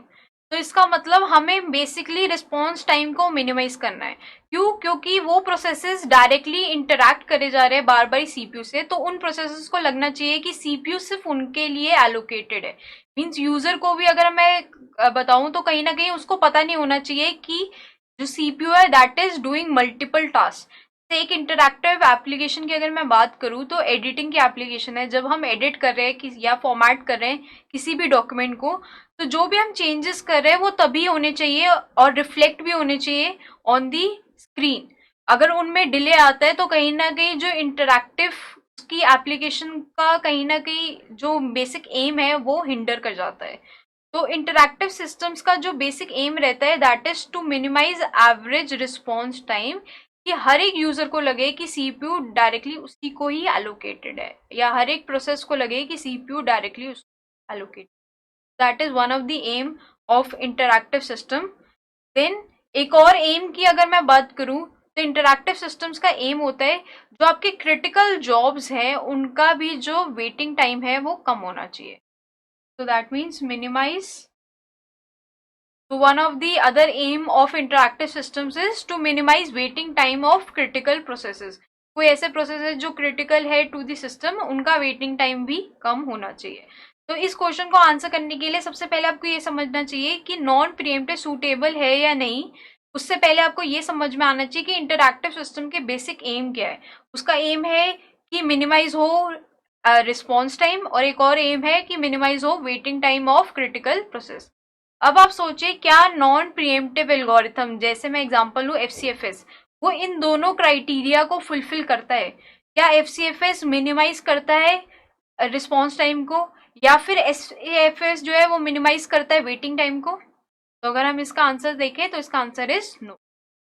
तो इसका मतलब हमें बेसिकली रिस्पॉन्स टाइम को मिनिमाइज करना है। क्यों? क्योंकि वो प्रोसेसेस डायरेक्टली इंटरैक्ट करे जा रहे हैं बार बार सीपीयू से, तो उन प्रोसेसेस को लगना चाहिए कि सीपीयू सिर्फ उनके लिए एलोकेटेड है। मीन्स यूजर को भी अगर मैं बताऊं तो कहीं ना कहीं उसको पता नहीं होना चाहिए कि जो सीपीयू है that is doing multiple task. एक इंटरैक्टिव एप्लीकेशन की अगर मैं बात करूं तो एडिटिंग की एप्लीकेशन है, जब हम एडिट कर रहे हैं या फॉर्मेट कर रहे हैं किसी भी डॉक्यूमेंट को, तो जो भी हम चेंजेस कर रहे हैं वो तभी होने चाहिए और रिफ्लेक्ट भी होने चाहिए ऑन दी स्क्रीन। अगर उनमें डिले आता है तो कहीं ना कहीं जो इंटरैक्टिव की एप्लीकेशन का कहीं ना कहीं जो बेसिक एम है वो हिंडर कर जाता है। तो इंटरैक्टिव सिस्टम्स का जो बेसिक एम रहता है that is to minimise average response time, कि हर एक यूजर को लगे कि सीपीयू डायरेक्टली उसी को ही एलोकेटेड है, या हर एक प्रोसेस को लगे कि सीपीयू डायरेक्टली उसको allocated. That is one of the aim of interactive system. Then एक और एम की अगर मैं बात करूं तो इंटरैक्टिव सिस्टम्स का एम होता है जो आपके क्रिटिकल जॉब्स हैं उनका भी जो वेटिंग टाइम है वो कम होना चाहिए। So that means minimize. So one of the other aim of interactive systems is to minimize waiting time of critical processes. कोई ऐसे प्रोसेसेस जो क्रिटिकल है टू द सिस्टम उनका वेटिंग टाइम भी कम होना चाहिए। तो इस क्वेश्चन को आंसर करने के लिए सबसे पहले आपको ये समझना चाहिए कि नॉन प्रीएम्प्टिव सूटेबल है या नहीं। उससे पहले आपको ये समझ में आना चाहिए कि इंटरैक्टिव सिस्टम के बेसिक एम क्या है। उसका एम है कि मिनिमाइज हो रिस्पॉन्स टाइम, और एक और एम है कि मिनिमाइज हो waiting time of critical process. अब आप सोचिए क्या नॉन प्रीएम्प्टिव एल्गोरिथम, जैसे मैं एग्जांपल लूं एफसीएफएस, वो इन दोनों क्राइटेरिया को फुलफिल करता है। क्या एफसीएफएस मिनिमाइज करता है रिस्पॉन्स टाइम को, या फिर एसएफएस जो है वो मिनिमाइज करता है वेटिंग टाइम को? तो अगर हम इसका आंसर देखें तो इसका आंसर इज नो।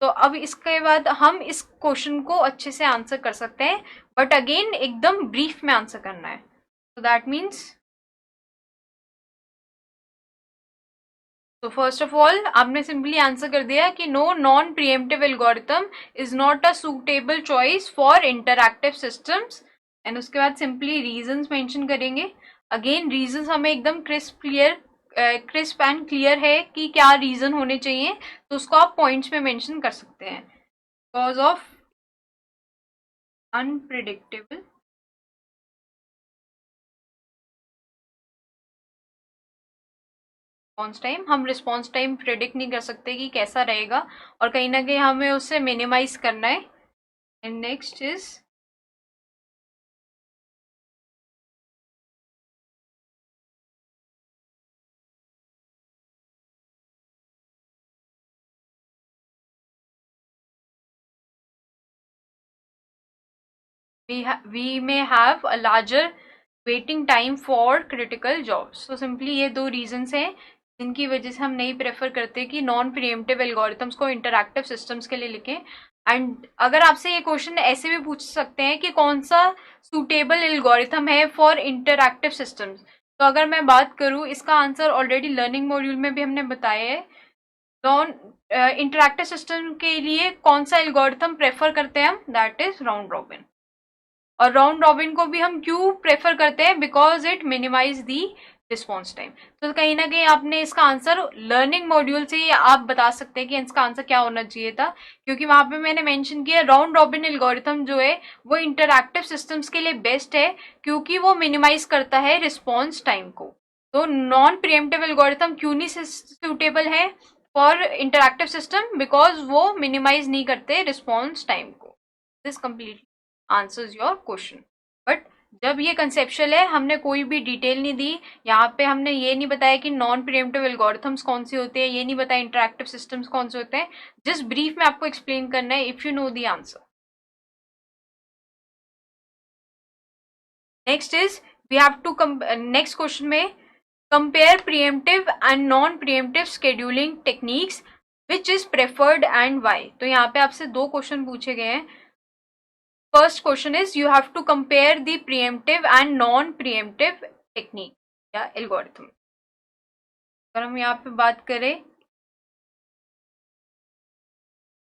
तो अब इसके बाद हम इस क्वेश्चन को अच्छे से आंसर कर सकते हैं, बट अगेन एकदम ब्रीफ में आंसर करना है। तो दैट मीन्स, तो फर्स्ट ऑफ ऑल आपने सिंपली आंसर कर दिया कि no, non preemptive algorithm is not a suitable choice for interactive systems. And उसके बाद सिंपली रीजंस मेंशन करेंगे। अगेन रीजंस हमें एकदम क्रिस्प एंड क्लियर है कि क्या रीजन होने चाहिए, तो उसको आप पॉइंट्स में मेंशन कर सकते हैं। Because of unpredictable response time, हम रिस्पॉन्स टाइम प्रिडिक्ट नहीं कर सकते कि कैसा रहेगा, और कहीं ना कहीं हमें उससे मिनिमाइज करना है। And next is we may have a larger waiting time for critical jobs। तो सिंपली ये दो रीजंस हैं जिनकी वजह से हम नहीं प्रेफर करते कि नॉन प्रीएम्प्टिव एल्गोरिथम्स को इंटरैक्टिव सिस्टम्स के लिए लिखें। एंड अगर आपसे ये क्वेश्चन ऐसे भी पूछ सकते हैं कि कौन सा सूटेबल एल्गोरिथम है फॉर इंटरैक्टिव सिस्टम्स, तो अगर मैं बात करूँ इसका आंसर ऑलरेडी लर्निंग मॉड्यूल में भी हमने बताया है। नॉन इंटरैक्टिव सिस्टम के लिए कौन सा एल्गोरिथम प्रेफर करते हैं हम, दैट इज राउंड रॉबिन। और राउंड रॉबिन को भी हम क्यों प्रेफर करते हैं, because it minimise the response time. तो कहीं ना कहीं आपने इसका आंसर लर्निंग मॉड्यूल से आप बता सकते हैं कि इसका आंसर क्या होना चाहिए था, क्योंकि वहां पे मैंने मेंशन किया राउंड रॉबिन एल्गोरिथम जो है वो इंटरैक्टिव सिस्टम्स के लिए बेस्ट है, क्योंकि वो मिनिमाइज करता है रिस्पॉन्स टाइम को। तो नॉन प्रीएम्प्टिव एल्गोरिथम क्यों नहीं सूटेबल है फॉर इंटरैक्टिव सिस्टम, बिकॉज वो मिनिमाइज नहीं करते रिस्पॉन्स टाइम को। This completely answers your question, but जब ये कंसेप्चुअल है, हमने कोई भी डिटेल नहीं दी, यहाँ पे हमने ये नहीं बताया कि नॉन प्रिएम्प्टिव एल्गोरिथम्स कौन से होते हैं, ये नहीं बताया इंटरैक्टिव सिस्टम्स कौन से होते हैं, जस्ट ब्रीफ में आपको एक्सप्लेन करना है if you know the answer. Next is we have to next question में compare preemptive and non preemptive scheduling techniques which is preferred and why. तो यहाँ पे आपसे दो क्वेश्चन पूछे गए हैं। First question is you have to compare the preemptive and non preemptive technique या एल्गोरिथम। अगर हम यहाँ पे बात करें,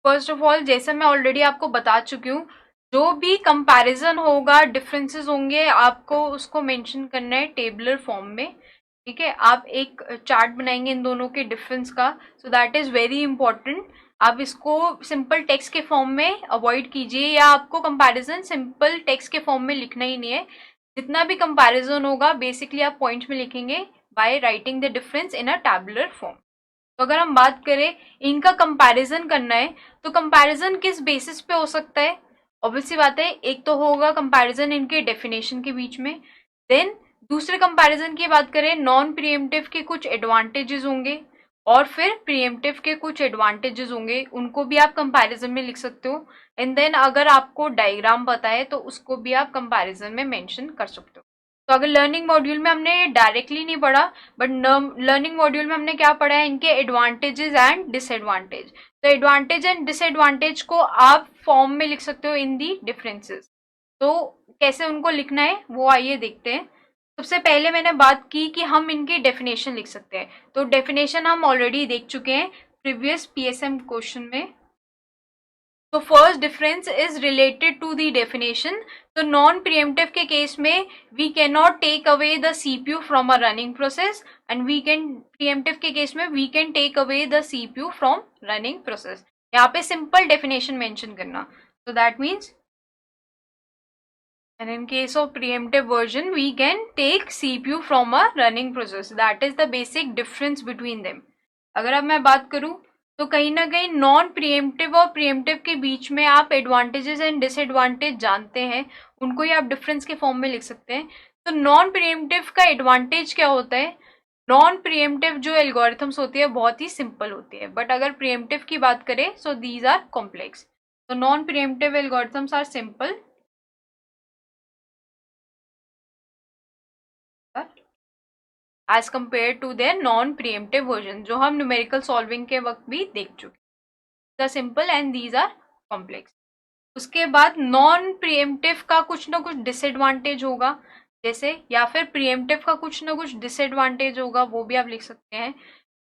फर्स्ट ऑफ ऑल जैसे मैं ऑलरेडी आपको बता चुकी हूँ, जो भी कंपैरिजन होगा, डिफरेंसेस होंगे, आपको उसको मेंशन करना है टेबुलर फॉर्म में। ठीक है, आप एक चार्ट बनाएंगे इन दोनों के डिफरेंस का, so that is very important. आप इसको सिंपल टेक्स्ट के फॉर्म में अवॉइड कीजिए, या आपको कंपैरिजन सिंपल टेक्स्ट के फॉर्म में लिखना ही नहीं है। जितना भी कंपैरिजन होगा बेसिकली आप पॉइंट्स में लिखेंगे by writing the difference in a tabular form. तो अगर हम बात करें इनका कंपैरिजन करना है, तो कंपैरिजन किस बेसिस पे हो सकता है? ऑब्वियसली बात है, एक तो होगा कंपैरिजन इनके डेफिनेशन के बीच में, देन दूसरे कंपैरिजन की बात करें, नॉन प्रिएम्प्टिव के कुछ एडवांटेजेस होंगे और फिर प्रिएम्प्टिव के कुछ एडवांटेजेस होंगे, उनको भी आप कंपैरिजन में लिख सकते हो। एंड देन अगर आपको डायग्राम पता है तो उसको भी आप कंपैरिजन में मेंशन कर सकते हो। तो अगर लर्निंग मॉड्यूल में हमने ये डायरेक्टली नहीं पढ़ा, बट लर्निंग मॉड्यूल में हमने क्या पढ़ा है, इनके एडवांटेजेस एंड डिसएडवांटेज। तो एडवांटेज एंड डिसएडवांटेज को आप फॉर्म में लिख सकते हो इन दी डिफरेंसेस। तो कैसे उनको लिखना है वो आइए देखते हैं। सबसे पहले मैंने बात की कि हम इनकी डेफिनेशन लिख सकते हैं, तो डेफिनेशन हम ऑलरेडी देख चुके हैं प्रीवियस पीएसएम क्वेश्चन में। तो first difference is related to the definition. तो नॉन प्रिएम्प्टिव के केस में we can not take away the CPU from a running process, and we can preemptive के केस में we can take away the CPU from running process. यहाँ पे simple definition mention करना, so that means and in case of preemptive version we can take CPU from a running process, that is the basic difference between them। अगर अब मैं बात करूं तो कहीं ना कहीं नॉन प्रिएम्प्टिव और प्रिएम्प्टिव के बीच में आप एडवांटेजेस एंड डिसएडवांटेज जानते हैं, उनको ही आप डिफरेंस के फॉर्म में लिख सकते हैं। तो नॉन प्रिएम्प्टिव का एडवांटेज क्या होता है? नॉन प्रिएम्प्टिव जो एल्गोरिथम्स होती है बहुत ही सिंपल होती है, बट अगर प्रिएम्प्टिव की बात करें सो दीज आर कॉम्प्लेक्स। तो non preemptive algorithms are simple as compare to their non preemptive version, जो हम न्यूमेरिकल सॉल्विंग के वक्त भी देख चुके। These are simple and these are complex. उसके बाद नॉन प्रिएम्प्टिव का कुछ ना कुछ डिसएडवांटेज होगा, जैसे, या फिर प्रिएम्प्टिव का कुछ ना कुछ डिसएडवांटेज होगा, वो भी आप लिख सकते हैं।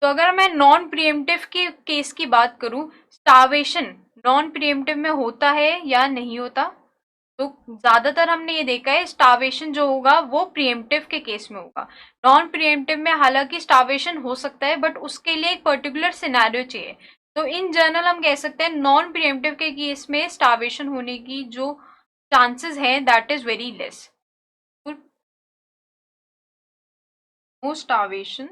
तो अगर मैं नॉन प्रिएम्प्टिव के केस की बात करूं, स्टार्वेशन नॉन प्रिएम्प्टिव में होता है या नहीं होता? तो ज्यादातर हमने ये देखा है स्टार्वेशन जो होगा वो प्रिएम्प्टिव के केस में होगा। नॉन प्रिएम्प्टिव में हालांकि स्टार्वेशन हो सकता है, बट उसके लिए एक पर्टिकुलर सिनेरियो चाहिए। तो इन जनरल हम कह सकते हैं नॉन प्रिएम्प्टिव के केस में स्टार्वेशन होने की जो चांसेस हैं that is very less. No starvation.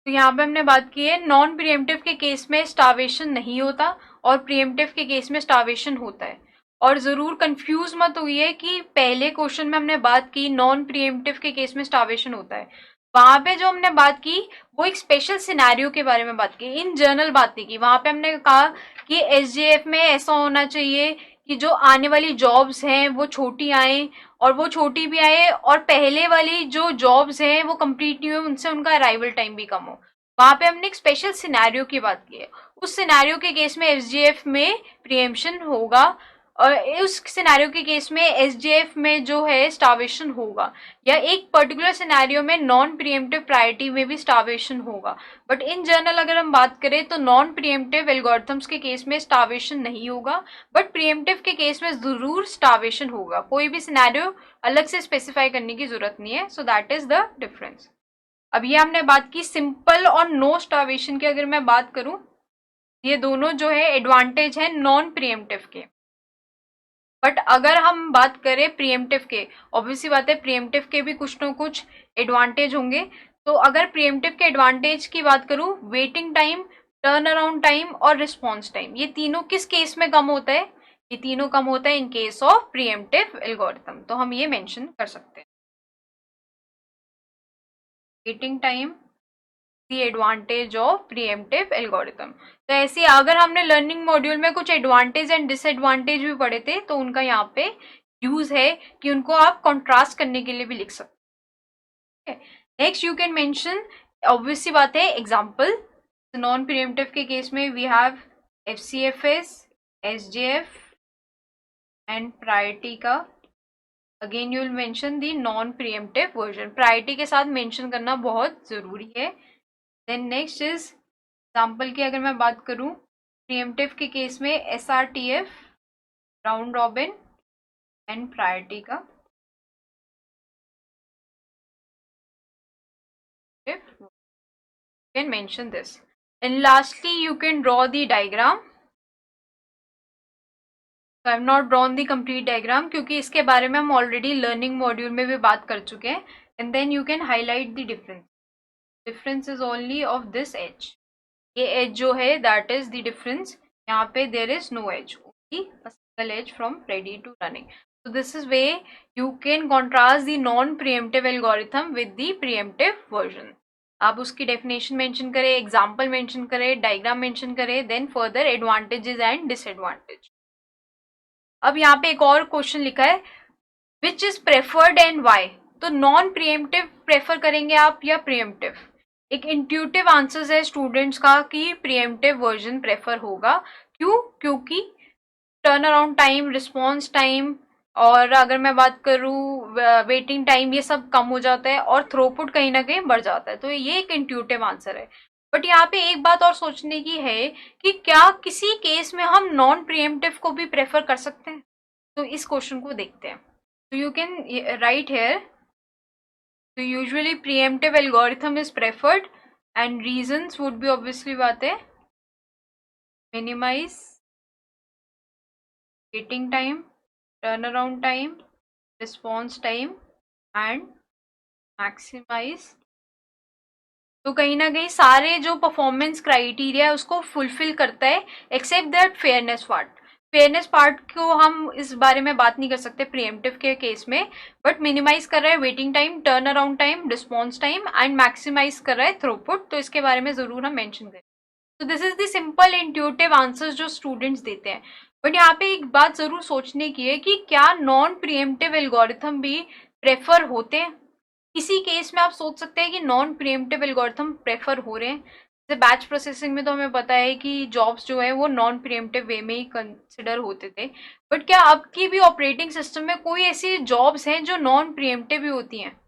तो यहाँ पे हमने बात की है नॉन प्रिएम्प्टिव के केस में स्टार्वेशन नहीं होता और प्रिएम्प्टिव के केस में स्टार्वेशन होता है। और जरूर कंफ्यूज मत हुई कि पहले क्वेश्चन में हमने बात की नॉन प्रिएम्प्टिव के केस में स्टार्वेशन होता है, वहां पे जो हमने बात की वो एक स्पेशल सिनेरियो के बारे में बात की, इन जनरल बात नहीं की। वहां पे हमने कहा कि एसजेएफ में ऐसा होना चाहिए कि जो आने वाली जॉब्स हैं वो छोटी आए, और वो छोटी भी आए, और पहले वाली जो जॉब्स हैं वो कंप्लीट नहीं हुए उनसे उनका अराइवल टाइम भी कम हो। वहां पे हमने एक स्पेशल सिनेरियो की बात की है, उस सिनेरियो के केस में एसजेएफ में प्रिएम्पशन होगा, और उस सिनेरियो के केस में एसजेएफ में जो है स्टार्वेशन होगा, या एक पर्टिकुलर सिनेरियो में नॉन प्रिएम्प्टिव प्रायोरिटी में भी स्टार्वेशन होगा। बट इन जनरल अगर हम बात करें तो नॉन प्रिएम्प्टिव एल्गोरिथम्स के केस में स्टार्वेशन नहीं होगा, बट प्रिएम्प्टिव के केस में जरूर स्टार्वेशन होगा। कोई भी सिनेरियो अलग से स्पेसिफाई करने की जरूरत नहीं है। So that is the difference. अब ये हमने बात की सिंपल और नो स्टार्वेशन की। अगर मैं बात करूं, ये दोनों जो है एडवांटेज है नॉन प्रिएम्प्टिव के। बट अगर हम बात करें प्रिएम्प्टिव के, ऑब्वियसली बात है प्रिएम्प्टिव के भी कुछ ना कुछ एडवांटेज होंगे। तो अगर प्रिएम्प्टिव के एडवांटेज की बात करूं, waiting time, turn around time और रिस्पॉन्स टाइम, ये तीनों किस केस में कम होता है? ये तीनों कम होता है in case of pre-emptive algorithm, तो हम ये मेंशन कर सकते हैं। Waiting time, the advantage of pre-emptive algorithm. तो ऐसे अगर हमने लर्निंग मॉड्यूल में कुछ एडवांटेज एंड डिसएडवांटेज भी पढ़े थे तो उनका यहाँ पे यूज है कि उनको आप कॉन्ट्रास्ट करने के लिए भी लिख सकते हैं। Next you can mention, obvious सी बात है, एग्जाम्पल। नॉन प्रीएम्प्टिव के केस में we have FCFS, SJF and priority का। Again you will mention the non preemptive version, priority के साथ मेंशन करना बहुत जरूरी है। देन नेक्स्ट इज एग्जाम्पल की अगर मैं बात करूं, प्रीएम्प्टिव के केस में SRTF, round robin and priority का। You can mention this. And lastly, you can draw the diagram. So I have not drawn the complete diagram क्योंकि इसके बारे में हम already learning module में भी बात कर चुके हैं. And then you can highlight the difference. Difference is only of this edge. ये edge जो है that is the difference. यहाँ पे there is no edge, only a single edge from ready to running. So this is way you can contrast the non-preemptive algorithm with the preemptive version. आप उसकी definition mention करें, example mention करें, diagram mention करें, then further advantages and disadvantage. अब यहाँ पे एक और क्वेश्चन लिखा है, which is preferred and why. तो नॉन प्रीएम्प्टिव प्रेफर करेंगे आप या प्रीएम्प्टिव? एक इंट्यूटिव आंसर है स्टूडेंट्स का कि प्रीएम्प्टिव वर्जन प्रेफर होगा। क्यों? क्योंकि turn around time, response time, और अगर मैं बात करूँ वेटिंग टाइम, ये सब कम हो जाता है और थ्रोपुट कहीं ना कहीं बढ़ जाता है। तो ये एक इंट्यूटिव आंसर है। बट यहाँ पे एक बात और सोचने की है कि क्या किसी केस में हम नॉन प्रीएम्प्टिव को भी प्रेफर कर सकते हैं? तो इस क्वेश्चन को देखते हैं। तो यू कैन राइट हेयर, तो usually preemptive algorithm is preferred and reasons would be, obviously बात है, minimize waiting time, turnaround time, response time and maximize। तो कहीं ना कहीं सारे जो परफॉर्मेंस क्राइटेरिया है उसको फुलफिल करता है, except that fairness part. Fairness part को हम इस बारे में बात नहीं कर सकते प्रीएम्प्टिव के केस में, बट मिनिमाइज कर रहा है waiting time, turn around time, response time and maximize कर रहा है थ्रूपुट। तो इसके बारे में जरूर हम मेंशन करें। तो this is the simple intuitive answers जो स्टूडेंट्स देते हैं। बट यहाँ पे एक बात जरूर सोचने की है कि क्या नॉन प्रीएम्प्टिव एल्गोरिथम भी प्रेफर होते हैं? किसी केस में आप सोच सकते हैं कि नॉन प्रीएम्प्टिव एल्गोरिथम प्रेफर हो रहे हैं। जैसे बैच प्रोसेसिंग में तो हमें पता है कि जॉब्स जो है वो नॉन प्रीएम्प्टिव वे में ही कंसिडर होते थे। बट क्या अब की भी ऑपरेटिंग सिस्टम में कोई ऐसी जॉब्स हैं जो नॉन प्रीएम्प्टिव ही होती हैं?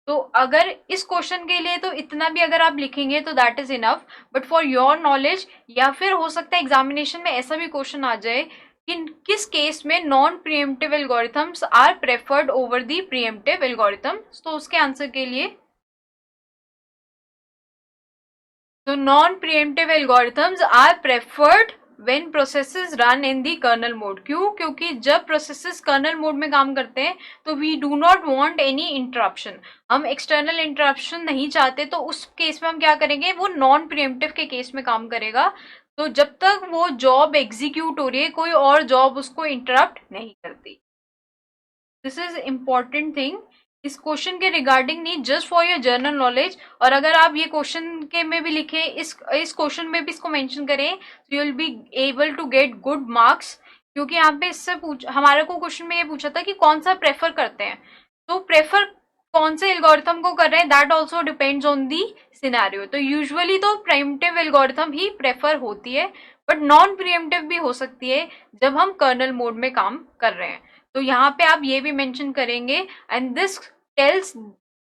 तो अगर इस क्वेश्चन के लिए तो इतना भी अगर आप लिखेंगे तो that is enough. But for your knowledge, या फिर हो सकता है एग्जामिनेशन में ऐसा भी क्वेश्चन आ जाए कि किस केस में non preemptive algorithms are preferred over the preemptive algorithms, तो उसके आंसर के लिए तो non preemptive algorithms are preferred when processes run in the kernel mode। क्यों? क्योंकि जब processes kernel mode में काम करते हैं तो we do not want any interruption, हम external interruption नहीं चाहते। तो उस केस में हम क्या करेंगे, वो नॉन प्रीएम्प्टिव के केस में काम करेगा। तो जब तक वो जॉब एग्जीक्यूट हो रही है कोई और जॉब उसको इंटरप्ट नहीं करती। दिस इज इम्पॉर्टेंट थिंग इस क्वेश्चन के रिगार्डिंग, नहीं just for your general knowledge. और अगर आप ये क्वेश्चन के में भी लिखें, इस क्वेश्चन में भी इसको मेंशन करें, तो you will be able to get good marks. क्योंकि यहाँ पे इससे हमारे को क्वेश्चन में ये पूछा था कि कौन सा प्रेफर करते हैं। तो प्रेफर कौन से एल्गोरिथम को कर रहे हैं, that also depends on the scenario. तो यूजुअली तो प्रीएम्प्टिव एल्गोरिथम ही प्रेफर होती है, बट नॉन प्रीएम्प्टिव भी हो सकती है जब हम कर्नल मोड में काम कर रहे हैं। तो यहाँ पे आप ये भी मेंशन करेंगे, and this tells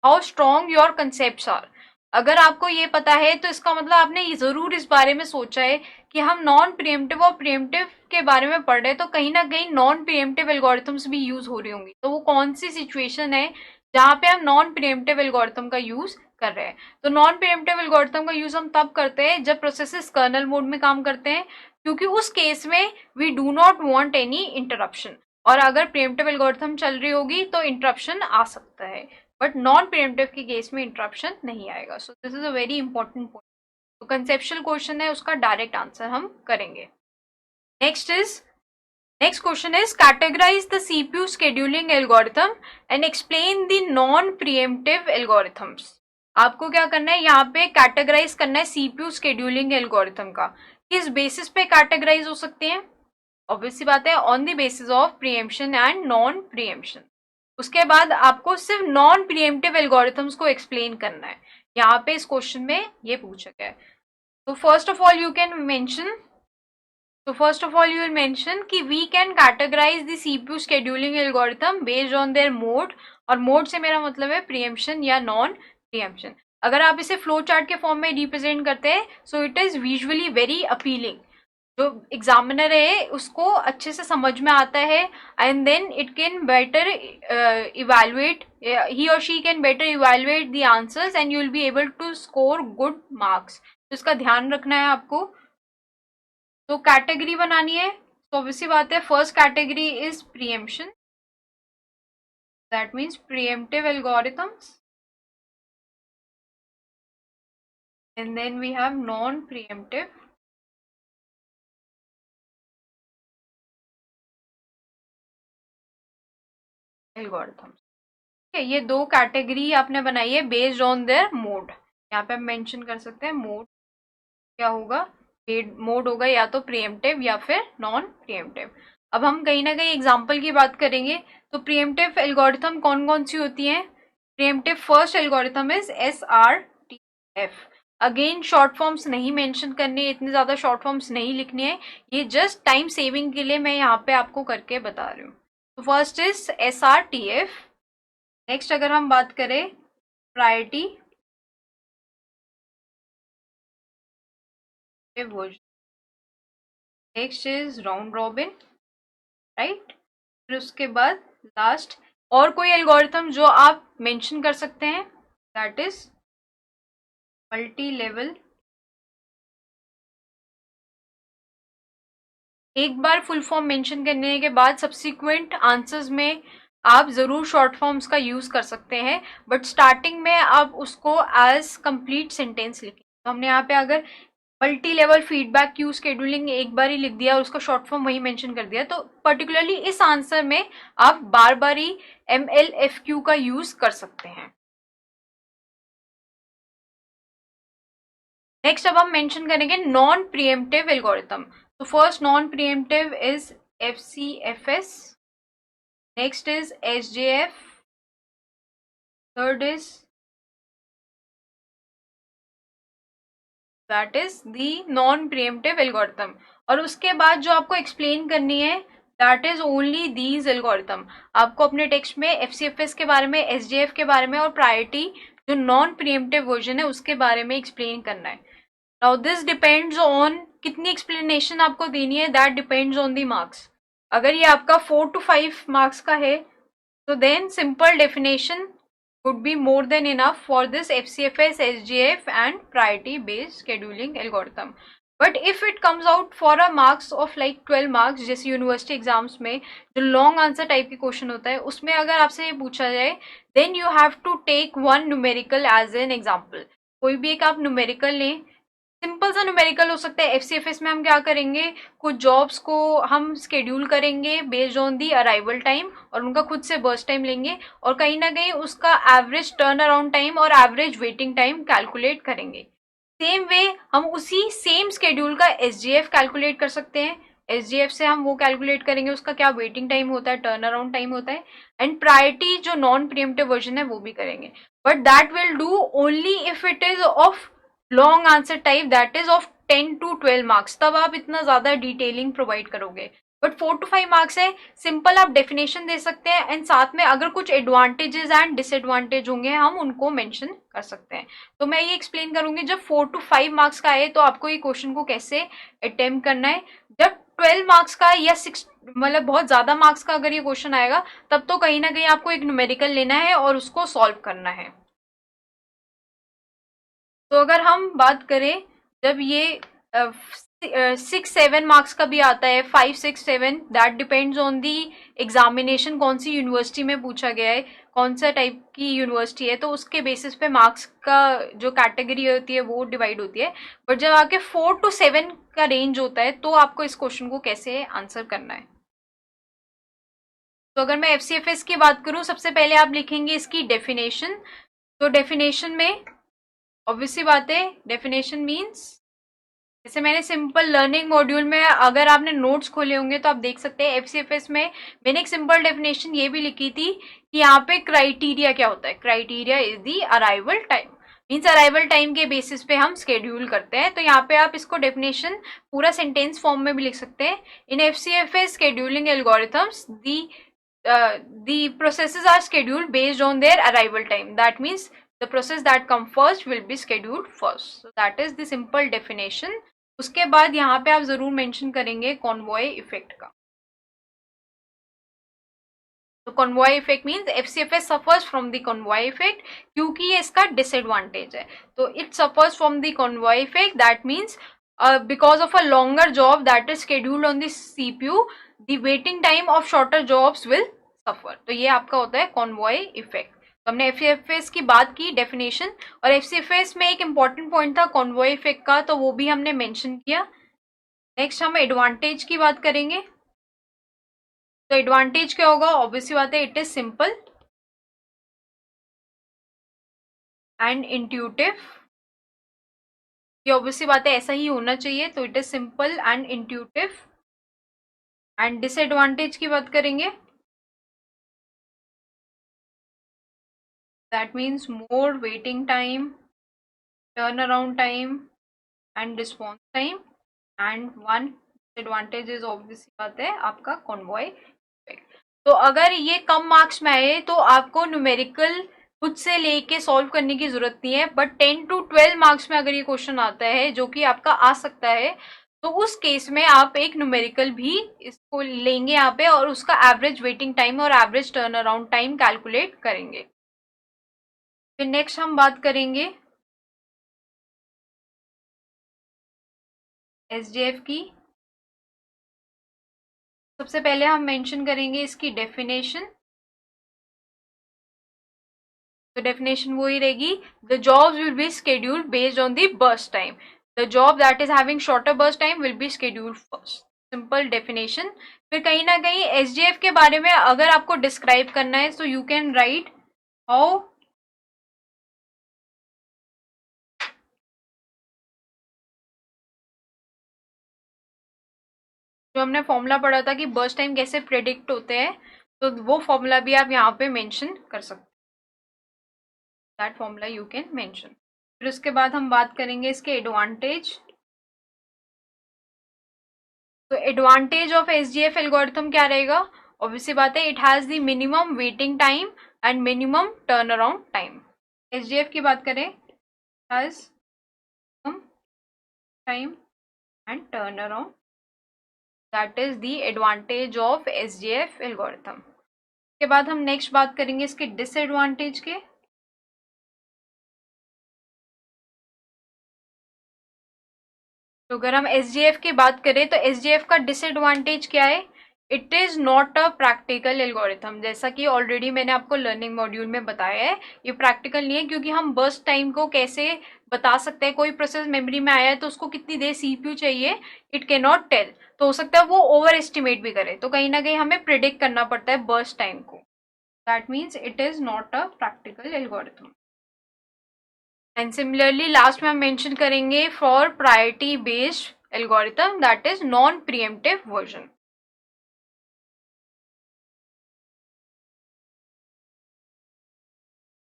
how strong your concepts are. अगर आपको ये पता है तो इसका मतलब आपने ये जरूर इस बारे में सोचा है कि हम नॉन प्रीएम्प्टिव और प्रीएम्प्टिव के बारे में पढ़ रहे हैं, तो कहीं ना कहीं नॉन प्रीएम्प्टिव एल्गोरिथम्स भी यूज हो रही होंगी। तो वो कौन सी सिचुएशन है जहाँ पे हम नॉन प्रीएम्प्टिव एल्गोरिथम का यूज कर रहे हैं? तो नॉन प्रीएम्प्टिव एल्गोरिथम का यूज हम तब करते हैं जब प्रोसेसेस कर्नल मोड में काम करते हैं, क्योंकि उस केस में we do not want any interruption. और अगर प्रीएम्प्टिव एल्गोरिथम चल रही होगी तो इंटरप्शन आ सकता है, बट नॉन प्रीएम्प्टिव के केस में इंटरप्शन नहीं आएगा। So this is a very important point. तो कंसेप्शुअल क्वेश्चन है, उसका डायरेक्ट आंसर हम करेंगे। Next is next question is categorize the CPU scheduling algorithm and explain the non preemptive algorithms. आपको क्या करना है, यहाँ पे कैटेगराइज करना है सीपीयू शेड्यूलिंग एल्गोरिथम का। किस बेसिस पे कैटेगराइज हो सकते हैं? ऑब्वियसली बात है, on the basis of preemption and non preemption. उसके बाद आपको सिर्फ नॉन प्रीएम्प्टिव एल्गोरिथम्स को एक्सप्लेन करना है। यहाँ पे इस क्वेश्चन में ये पूछा गया है। तो first of all you can mention, so first of all you will mention कि we can categorize the CPU scheduling algorithm based on their mode, और mode से मेरा मतलब है preemption या non preemption। अगर आप इसे फ्लो चार्ट के फॉर्म में रिप्रेजेंट करते हैं so it is visually very appealing, जो एग्जामिनर है उसको अच्छे से समझ में आता है, and then it can better evaluate, he और she can better evaluate the answers and you will be able to score good marks. तो इसका ध्यान रखना है आपको। तो कैटेगरी बनानी है, तो ऑब्वियसली बात है first category is preemption, that means preemptive algorithms, and then we have non preemptive algorithms. ठीक है, ये दो कैटेगरी आपने बनाई है बेस्ड ऑन देयर मोड। यहाँ पे हम मेंशन कर सकते हैं मोड क्या होगा, मोड होगा या तो प्रीएम्प्टिव या फिर नॉन प्रीएम्प्टिव। अब हम कहीं ना कहीं एग्जांपल की बात करेंगे। तो प्रीएम्प्टिव एल्गोरिथम कौन कौन सी होती हैं? Pre-emptive first algorithm is SRTF। Again short forms नहीं मेंशन करने, इतने ज्यादा शॉर्ट फॉर्म्स नहीं लिखनी है, ये जस्ट टाइम सेविंग के लिए मैं यहाँ पे आपको करके बता रही हूँ। तो फर्स्ट इज SRTF। नेक्स्ट अगर हम बात करें priority version, next is round robin, right. फिर उसके बाद लास्ट और कोई एल्गोरिथम जो आप मेंशन कर सकते हैं, दैट इज मल्टी लेवल। एक बार फुल फॉर्म मेंशन करने के बाद सब्सिक्वेंट आंसर्स में आप जरूर शॉर्ट फॉर्म्स का यूज कर सकते हैं, बट स्टार्टिंग में आप उसको एज कंप्लीट सेंटेंस लिखें। तो हमने यहाँ पे अगर multi level feedback queue scheduling एक बार ही लिख दिया और उसका शॉर्ट फॉर्म वही मेंशन कर दिया, तो पर्टिकुलरली इस आंसर में आप बार बार ही MLFQ का यूज कर सकते हैं। नेक्स्ट अब हम मेंशन करेंगे नॉन प्रीएम्प्टिव एल्गोरिथम। तो first non pre-emptive is FCFS, next is SJF, third is that is the non preemptive algorithm. और उसके बाद जो आपको एक्सप्लेन करनी है that is only these algorithm. आपको अपने टेक्स्ट में FCFS के बारे में, SJF के बारे में और प्रायोरिटी जो नॉन प्रीएम्प्टिव वर्जन है उसके बारे में एक्सप्लेन करना है। नाउ दिस डिपेंड्स ऑन कितनी एक्सप्लेनेशन आपको देनी है, that depends on the marks. अगर ये आपका 4 to 5 मार्क्स का है तो then simple definition would be more than enough for this FCFS, SGF and priority based scheduling algorithm. But if it comes out for a marks of like 12 marks, जैसे university exams में जो long answer type के question होता है उसमें अगर आपसे ये पूछा जाए then you have to take one numerical as an example. कोई भी एक आप न्यूमेरिकल लें, सिंपल सा न्यूमेरिकल हो सकता है। FCFS में हम क्या करेंगे, कुछ जॉब्स को हम स्केड्यूल करेंगे based on the arrival time और उनका खुद से बर्स्ट टाइम लेंगे और कहीं ना कहीं उसका एवरेज टर्न अराउंड टाइम और एवरेज वेटिंग टाइम कैलकुलेट करेंगे। सेम वे हम उसी सेम स्केड्यूल का SGF कैलकुलेट कर सकते हैं। SGF से हम वो कैलकुलेट करेंगे उसका क्या वेटिंग टाइम होता है, टर्न अराउंड टाइम होता है, एंड प्रायोरिटी जो नॉन प्रीएम्प्टिव वर्जन है वो भी करेंगे। But that will do only if it is of long answer type, that is of 10 to 12 marks, तब आप इतना ज्यादा डिटेलिंग प्रोवाइड करोगे। बट 4 to 5 मार्क्स है, सिंपल आप डेफिनेशन दे सकते हैं एंड साथ में अगर कुछ एडवांटेजेस एंड डिसएडवांटेज होंगे हम उनको मेंशन कर सकते हैं। तो मैं ये एक्सप्लेन करूंगी जब 4 to 5 मार्क्स का आए तो आपको ये क्वेश्चन को कैसे अटेम्प्ट करना है। जब 12 मार्क्स का या 6 मतलब बहुत ज्यादा मार्क्स का अगर ये क्वेश्चन आएगा तब तो कहीं ना कहीं आपको एक न्यूमेरिकल लेना है और उसको सॉल्व करना है। तो अगर हम बात करें जब ये 6-7 मार्क्स का भी आता है, 5-6-7, that depends on the examination, कौन सी यूनिवर्सिटी में पूछा गया है, कौन सा टाइप की यूनिवर्सिटी है, तो उसके बेसिस पे मार्क्स का जो कैटेगरी होती है वो डिवाइड होती है। बट जब आके 4 to 7 का रेंज होता है तो आपको इस क्वेश्चन को कैसे आंसर करना है। तो अगर मैं एफसीएफएस की बात करूं, सबसे पहले आप लिखेंगे इसकी डेफिनेशन। तो डेफिनेशन में ऑब्वियसली बात है, डेफिनेशन मीन्स, जैसे मैंने सिंपल लर्निंग मॉड्यूल में, अगर आपने नोट्स खोले होंगे तो आप देख सकते हैं एफसीएफएस में मैंने एक सिंपल डेफिनेशन ये भी लिखी थी कि यहाँ पे क्राइटेरिया क्या होता है। Criteria is the arrival time, means arrival time के बेसिस पे हम स्केड्यूल करते हैं। तो यहाँ पे आप इसको डेफिनेशन पूरा सेंटेंस फॉर्म में भी लिख सकते हैं। In FCFS scheduling algorithms the processes are scheduled based on their arrival time. That means the process that come first will be scheduled first. So that is the simple definition. उसके बाद यहाँ पे आप जरूर मेंशन करेंगे convoy effect का। तो convoy effect means FCFS suffers from the convoy effect, क्योंकि ये इसका डिसएडवांटेज है। तो it suffers from the convoy effect, that means because of a longer job that is scheduled on the CPU, the waiting time of shorter jobs will suffer. तो ये आपका होता है कॉन्वॉय इफेक्ट। तो हमने एफसीएफएस की बात की डेफिनेशन, और एफसीएफएस में एक इंपॉर्टेंट पॉइंट था कॉन्वॉय इफेक्ट का, तो वो भी हमने मेंशन किया। नेक्स्ट हम एडवांटेज की बात करेंगे। तो एडवांटेज क्या होगा, ऑब्वियसली बात है, it is simple and intuitive. ये ऑब्वियसली बात है, ऐसा ही होना चाहिए। तो it is simple and intuitive. And disadvantage की बात करेंगे, that means more waiting time, turn around time and response time. And one disadvantage is obviously बात है आपका कॉन्वॉय इफेक्ट। तो अगर ये कम मार्क्स में आए तो आपको न्यूमेरिकल खुद से लेके सॉल्व करने की जरूरत नहीं है, बट 10 to 12 मार्क्स में अगर ये क्वेश्चन आता है, जो कि आपका आ सकता है, तो उस केस में आप एक न्यूमेरिकल भी इसको लेंगे यहाँ पे, और उसका एवरेज वेटिंग टाइम और average turn around time calculate करेंगे। फिर नेक्स्ट हम बात करेंगे एसडीएफ की। सबसे पहले हम मेंशन करेंगे इसकी डेफिनेशन। तो डेफिनेशन वही रहेगी, the jobs will be scheduled based on the burst time, the job that is having shorter burst time will be scheduled first. Simple definition. फिर कहीं ना कहीं एसडीएफ के बारे में अगर आपको डिस्क्राइब करना है, so you can right how जो हमने फॉर्मूला पढ़ा था कि बर्स्ट टाइम कैसे प्रेडिक्ट होते हैं, तो वो फॉर्मूला भी आप यहाँ पे मेंशन कर सकते हैं। That formula you can mention. फिर उसके बाद हम बात करेंगे इसके एडवांटेज। तो एडवांटेज ऑफ एसडीएफ एल्गोरिथम क्या रहेगा, ऑब्वियसली बात है, it has the minimum waiting time and minimum turn around time. SDF की बात करें, has time and turn around, that is the advantage of SDF algorithm. के बाद हम नेक्स्ट बात करेंगे इसके डिसएडवांटेज के। तो अगर हम एसडीएफ की बात करें तो एसडीएफ का डिसएडवांटेज क्या है, it is not a practical algorithm. जैसा कि ऑलरेडी मैंने आपको लर्निंग मॉड्यूल में बताया है, ये प्रैक्टिकल नहीं है, क्योंकि हम बर्स्ट टाइम को कैसे बता सकते हैं, कोई प्रोसेस मेमोरी में आया है तो उसको कितनी देर सीपीयू चाहिए, इट कैन नॉट टेल। तो हो सकता है वो ओवर एस्टिमेट भी करे, तो कहीं ना कहीं हमें प्रिडिक्ट करना पड़ता है बर्स्ट टाइम को। That means it is not a practical algorithm. And similarly last में हम मेंशन करेंगे for priority based algorithm, that is non preemptive version.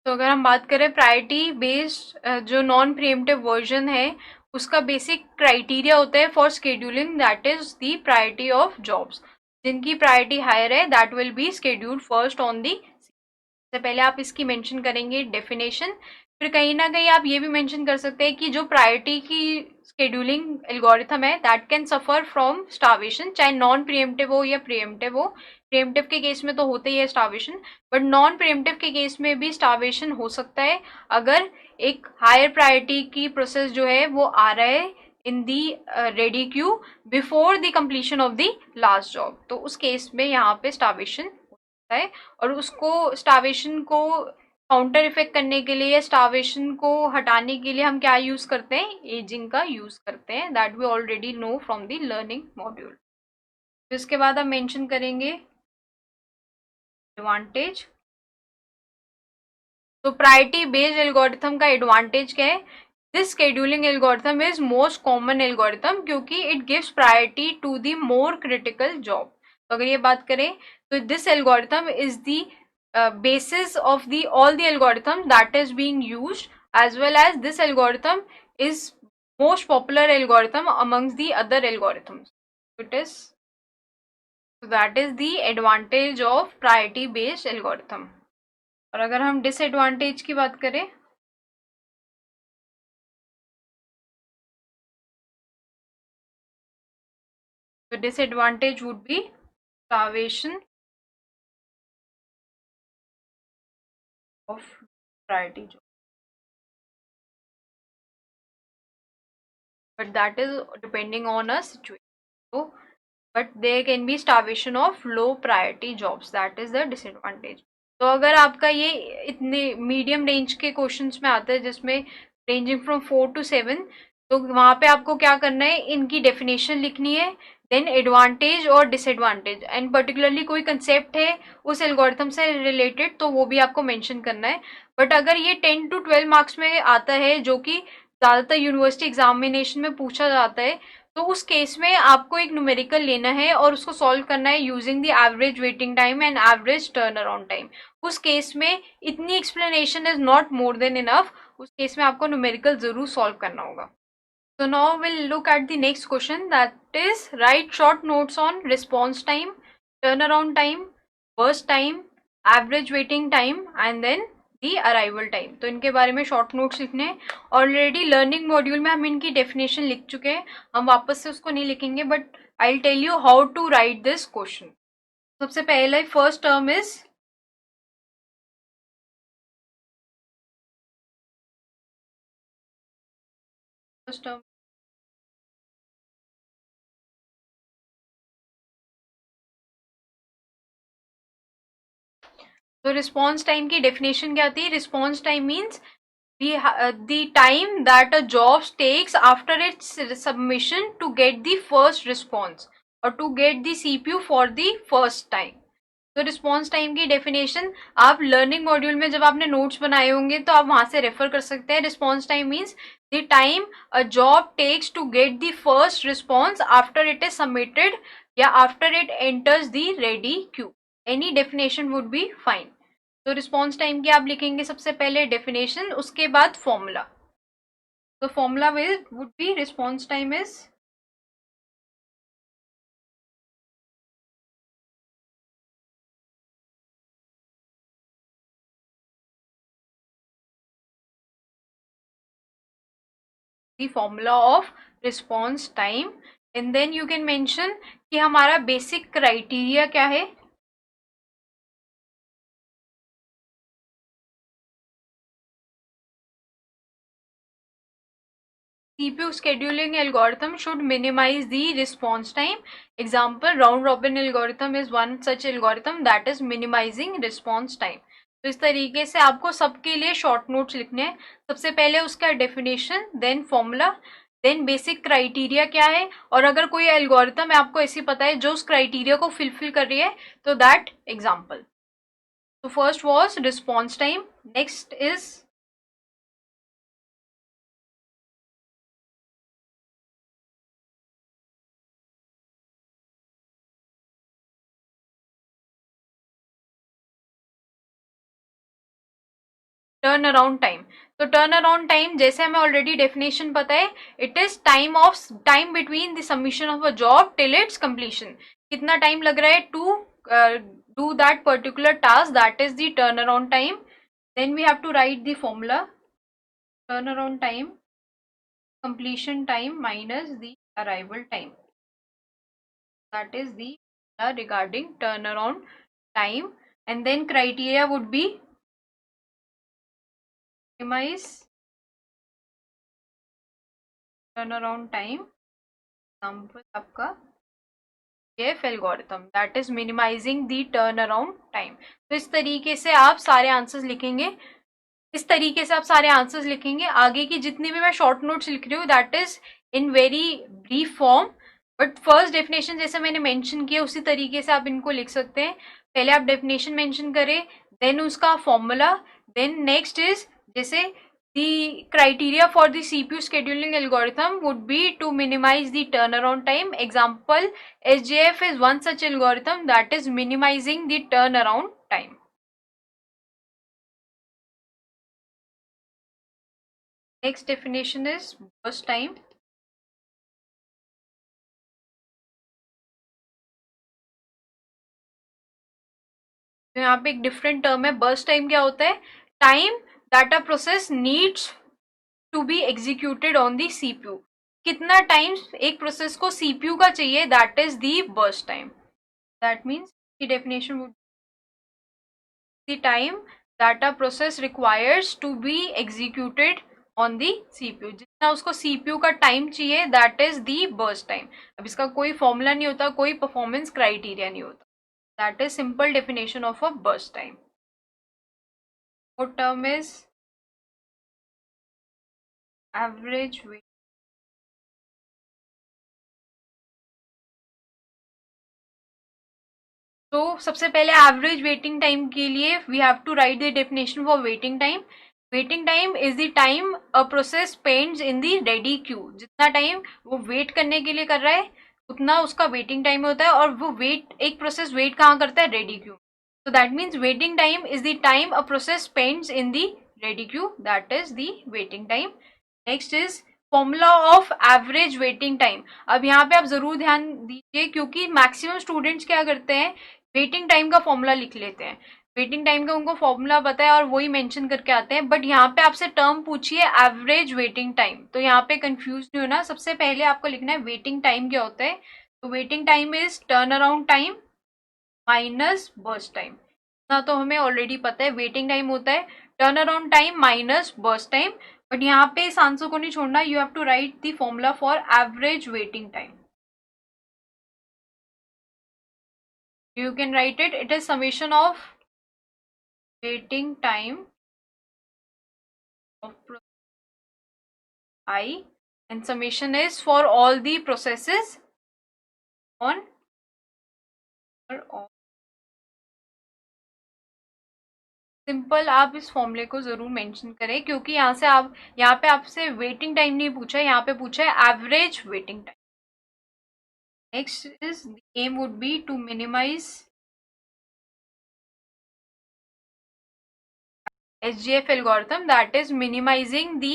तो अगर हम बात करें प्रायोरिटी बेस्ड जो नॉन प्रीएम्प्टिव वर्जन है, उसका बेसिक क्राइटेरिया होता है for scheduling, that is the priority of jobs. जिनकी प्रायोरिटी हायर है that will be scheduled first on the. सबसे पहले आप इसकी मेंशन करेंगे डेफिनेशन। फिर कहीं ना कहीं आप ये भी मेंशन कर सकते हैं कि जो प्रायोरिटी की स्केड्यूलिंग एल्गोरिथम है that can suffer from starvation, चाहे नॉन प्रीएम्प्टिव हो या प्रीएम्प्टिव हो। प्रीएम्प्टिव के केस में तो होते ही है स्टार्वेशन, बट नॉन प्रीएम्प्टिव के केस में भी स्टार्वेशन हो सकता है अगर एक हायर प्रायोरिटी की प्रोसेस जो है वो आ रहा है in the ready queue before the completion of the last job. तो उस केस में यहाँ पे स्टार्वेशन है, और उसको स्टार्वेशन को काउंटर इफेक्ट करने के लिए या स्टार्वेशन को हटाने के लिए हम क्या यूज करते हैं, एजिंग का यूज करते हैं, that we already know from the learning module. इसके बाद हम मेंशन करेंगे एडवांटेज। तो प्रायोरिटी बेस्ड एल्गोरिथम का एडवांटेज क्या है? This scheduling algorithm is most common algorithm क्योंकि it gives priority to the more critical job. तो अगर ये बात करें तो this algorithm is the basis of the all the algorithm that is being used, as well as this algorithm is most popular algorithm amongst the other algorithms. It is, so that is the advantage of priority based algorithm. और अगर हम disadvantage की बात करें तो disadvantage would be starvation of priority job, but that is depending on a situation. So but there can be starvation of low priority jobs, that is the disadvantage. तो अगर आपका ये इतने मीडियम रेंज के क्वेश्चंस में आता है जिसमें रेंजिंग फ्रॉम 4 to 7, तो वहां पे आपको क्या करना है, इनकी डेफिनेशन लिखनी है, देन एडवांटेज और डिसएडवांटेज, एंड पर्टिकुलरली कोई कंसेप्ट है उस एल्गोरिथम से रिलेटेड तो वो भी आपको मेंशन करना है। बट अगर ये 10 to 12 मार्क्स में आता है जो कि ज़्यादातर यूनिवर्सिटी एग्जामिनेशन में पूछा जाता है, तो उस केस में आपको एक न्यूमेरिकल लेना है और उसको सॉल्व करना है using the average waiting time and average turn around time. उस केस में इतनी explanation is not more than enough, उस केस में आपको न्यूमेरिकल जरूर सॉल्व करना होगा। So now we'll look at the next question, that is write short notes on response time, turnaround time, burst time, average waiting time and then the arrival time। तो इनके बारे में short notes लिखने हैं। Already learning module में हम इनकी definition लिख चुके हैं, हम वापस से उसको नहीं लिखेंगे, but I will tell you how to write this question. सबसे पहले first term is first term तो रिस्पॉन्स टाइम की डेफिनेशन क्या थी? Response time means the time that a job takes after its submission to get the first response or to get the CPU for the first time। तो response time की definition आप learning module में जब आपने notes बनाए होंगे तो आप वहां से रेफर कर सकते हैं। Response time means the time a job takes to get the first response after it is submitted या after it enters the ready queue. Any definition would be fine. तो रिस्पॉन्स टाइम की आप लिखेंगे सबसे पहले डेफिनेशन, उसके बाद formula. तो formula would be response time is the formula of response time, and then you can mention कि हमारा बेसिक क्राइटेरिया क्या है। CPU scheduling algorithm should minimize the response time. Example, round robin algorithm is one such algorithm that is minimizing response time। तो इस तरीके से आपको सबके लिए शॉर्ट नोट्स लिखने हैं। सबसे पहले उसका definition, then formula, then basic criteria क्या है, और अगर कोई एल्गोरिथम है आपको ऐसी पता है जो उस क्राइटेरिया को फिलफिल कर रही है तो दैट एग्जाम्पल। तो first was response time, next is turn around time. तो टर्न अराउंड टाइम जैसे हमें ऑलरेडी डेफिनेशन पता है, it is time between the submission of a job till its completion. कितना टाइम लग रहा है to do that particular task, that is the turn around time. Then we have to write the formula, turn around time completion time minus the arrival time, that is the regarding turnaround time, and then criteria would be minimize turnaround time। Example आपका AF algorithm, that is minimizing the turn around time. तो इस तरीके से आप सारे answers लिखेंगे, इस तरीके से आप सारे आंसर्स लिखेंगे। आगे की जितनी भी मैं शॉर्ट नोट्स लिख रही हूँ that is in very brief form, but first definition जैसे मैंने मेंशन किया उसी तरीके से आप इनको लिख सकते हैं। पहले आप डेफिनेशन मेंशन करें, देन उसका फॉर्मूला, देन नेक्स्ट इज जैसे the criteria for the CPU scheduling algorithm would be to minimize the turnaround time. Example, SJF is one such algorithm that is minimizing the turnaround time. Next definition is burst time. तो यहाँ पे एक different term है. Burst time क्या होता है? Time that a process needs to be executed on the CPU. कितना time एक प्रोसेस को सीपीयू का चाहिए, that is the burst time. That means the definition would the time that a process requires to be executed on the CPU. जितना उसको CPU का time चाहिए, that is the burst टाइम. अब इसका कोई फॉर्मूला नहीं होता, कोई परफॉर्मेंस क्राइटेरिया नहीं होता. That is simple definition of a burst time. Fourth term is average wait. तो सबसे पहले एवरेज वेटिंग टाइम के लिए we have to write the definition for waiting time. Waiting time is the time a process spends in the ready queue. जितना time वो wait करने के लिए कर रहा है, उतना उसका वेटिंग टाइम होता है. और वो वेट, एक प्रोसेस वेट कहाँ करता है? Ready queue. So that means waiting time is the time a process spends in the ready queue. That is the waiting time. Next is formula of average waiting time. अब यहाँ पे आप जरूर ध्यान दीजिए, क्योंकि मैक्सिमम स्टूडेंट्स क्या करते हैं, वेटिंग टाइम का फॉर्मूला लिख लेते हैं. वेटिंग टाइम का उनको फॉर्मूला पता है और वही मेंशन करके आते हैं. बट यहाँ पे आपसे टर्म पूछिए एवरेज वेटिंग टाइम, तो यहाँ पे कंफ्यूज नहीं होना. सबसे पहले आपको लिखना है वेटिंग टाइम क्या होता है. तो waiting time is turn around time minus burst time. ना तो हमें ऑलरेडी पता है वेटिंग टाइम होता है turn around time minus burst time. But यहाँ पे इस आंसर को नहीं छोड़ना. You have to write the formula for average waiting time. You can write it. It is summation of waiting time of I, and summation is for all the processes on simple. आप इस फॉर्मूले को जरूर mention करें, क्योंकि यहाँ से आप, यहाँ पे आपसे वेटिंग टाइम नहीं पूछा है, यहाँ पे पूछा है average waiting time. Next is the aim would be to minimize SGF algorithm, that is minimizing the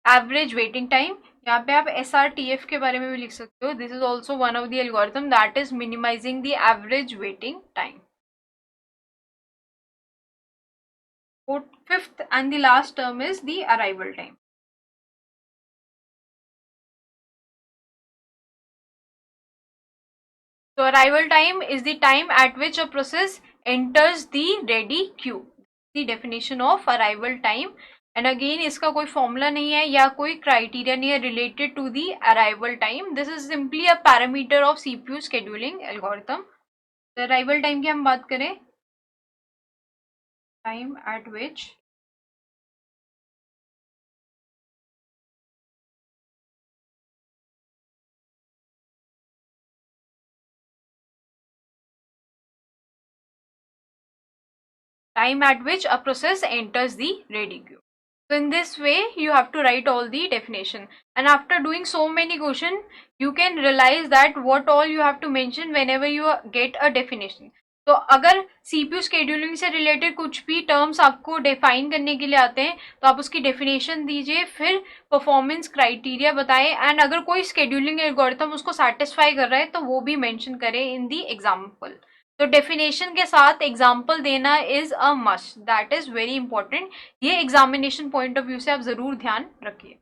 average waiting time. यहाँ पे आप SRTF के बारे में भी लिख सकते हो. This is also one of the algorithm that is minimizing the average waiting time. Fifth and the last term is the arrival time. So arrival time is the time at which a process enters the ready queue. The definition of arrival time. And again इसका कोई formula नहीं है या कोई criteria नहीं है related to the arrival time. This is simply a parameter of CPU scheduling algorithm. The arrival time की हम बात करें, time at which a process enters the ready queue. So in this way you have to write all the definition, and after doing so many questions you can realize that what all you have to mention whenever you get a definition. तो अगर CPU scheduling से related कुछ भी terms आपको define करने के लिए आते हैं तो आप उसकी डेफिनेशन दीजिए, फिर परफॉर्मेंस क्राइटेरिया बताएं, एंड अगर कोई scheduling एल्गोरिथम उसको सेटिस्फाई कर रहा है तो वो भी मेंशन करें इन दी एग्जाम्पल. तो डेफिनेशन के साथ एग्जाम्पल देना is a must. That is very important. ये एग्जामिनेशन पॉइंट ऑफ व्यू से आप जरूर ध्यान रखिए.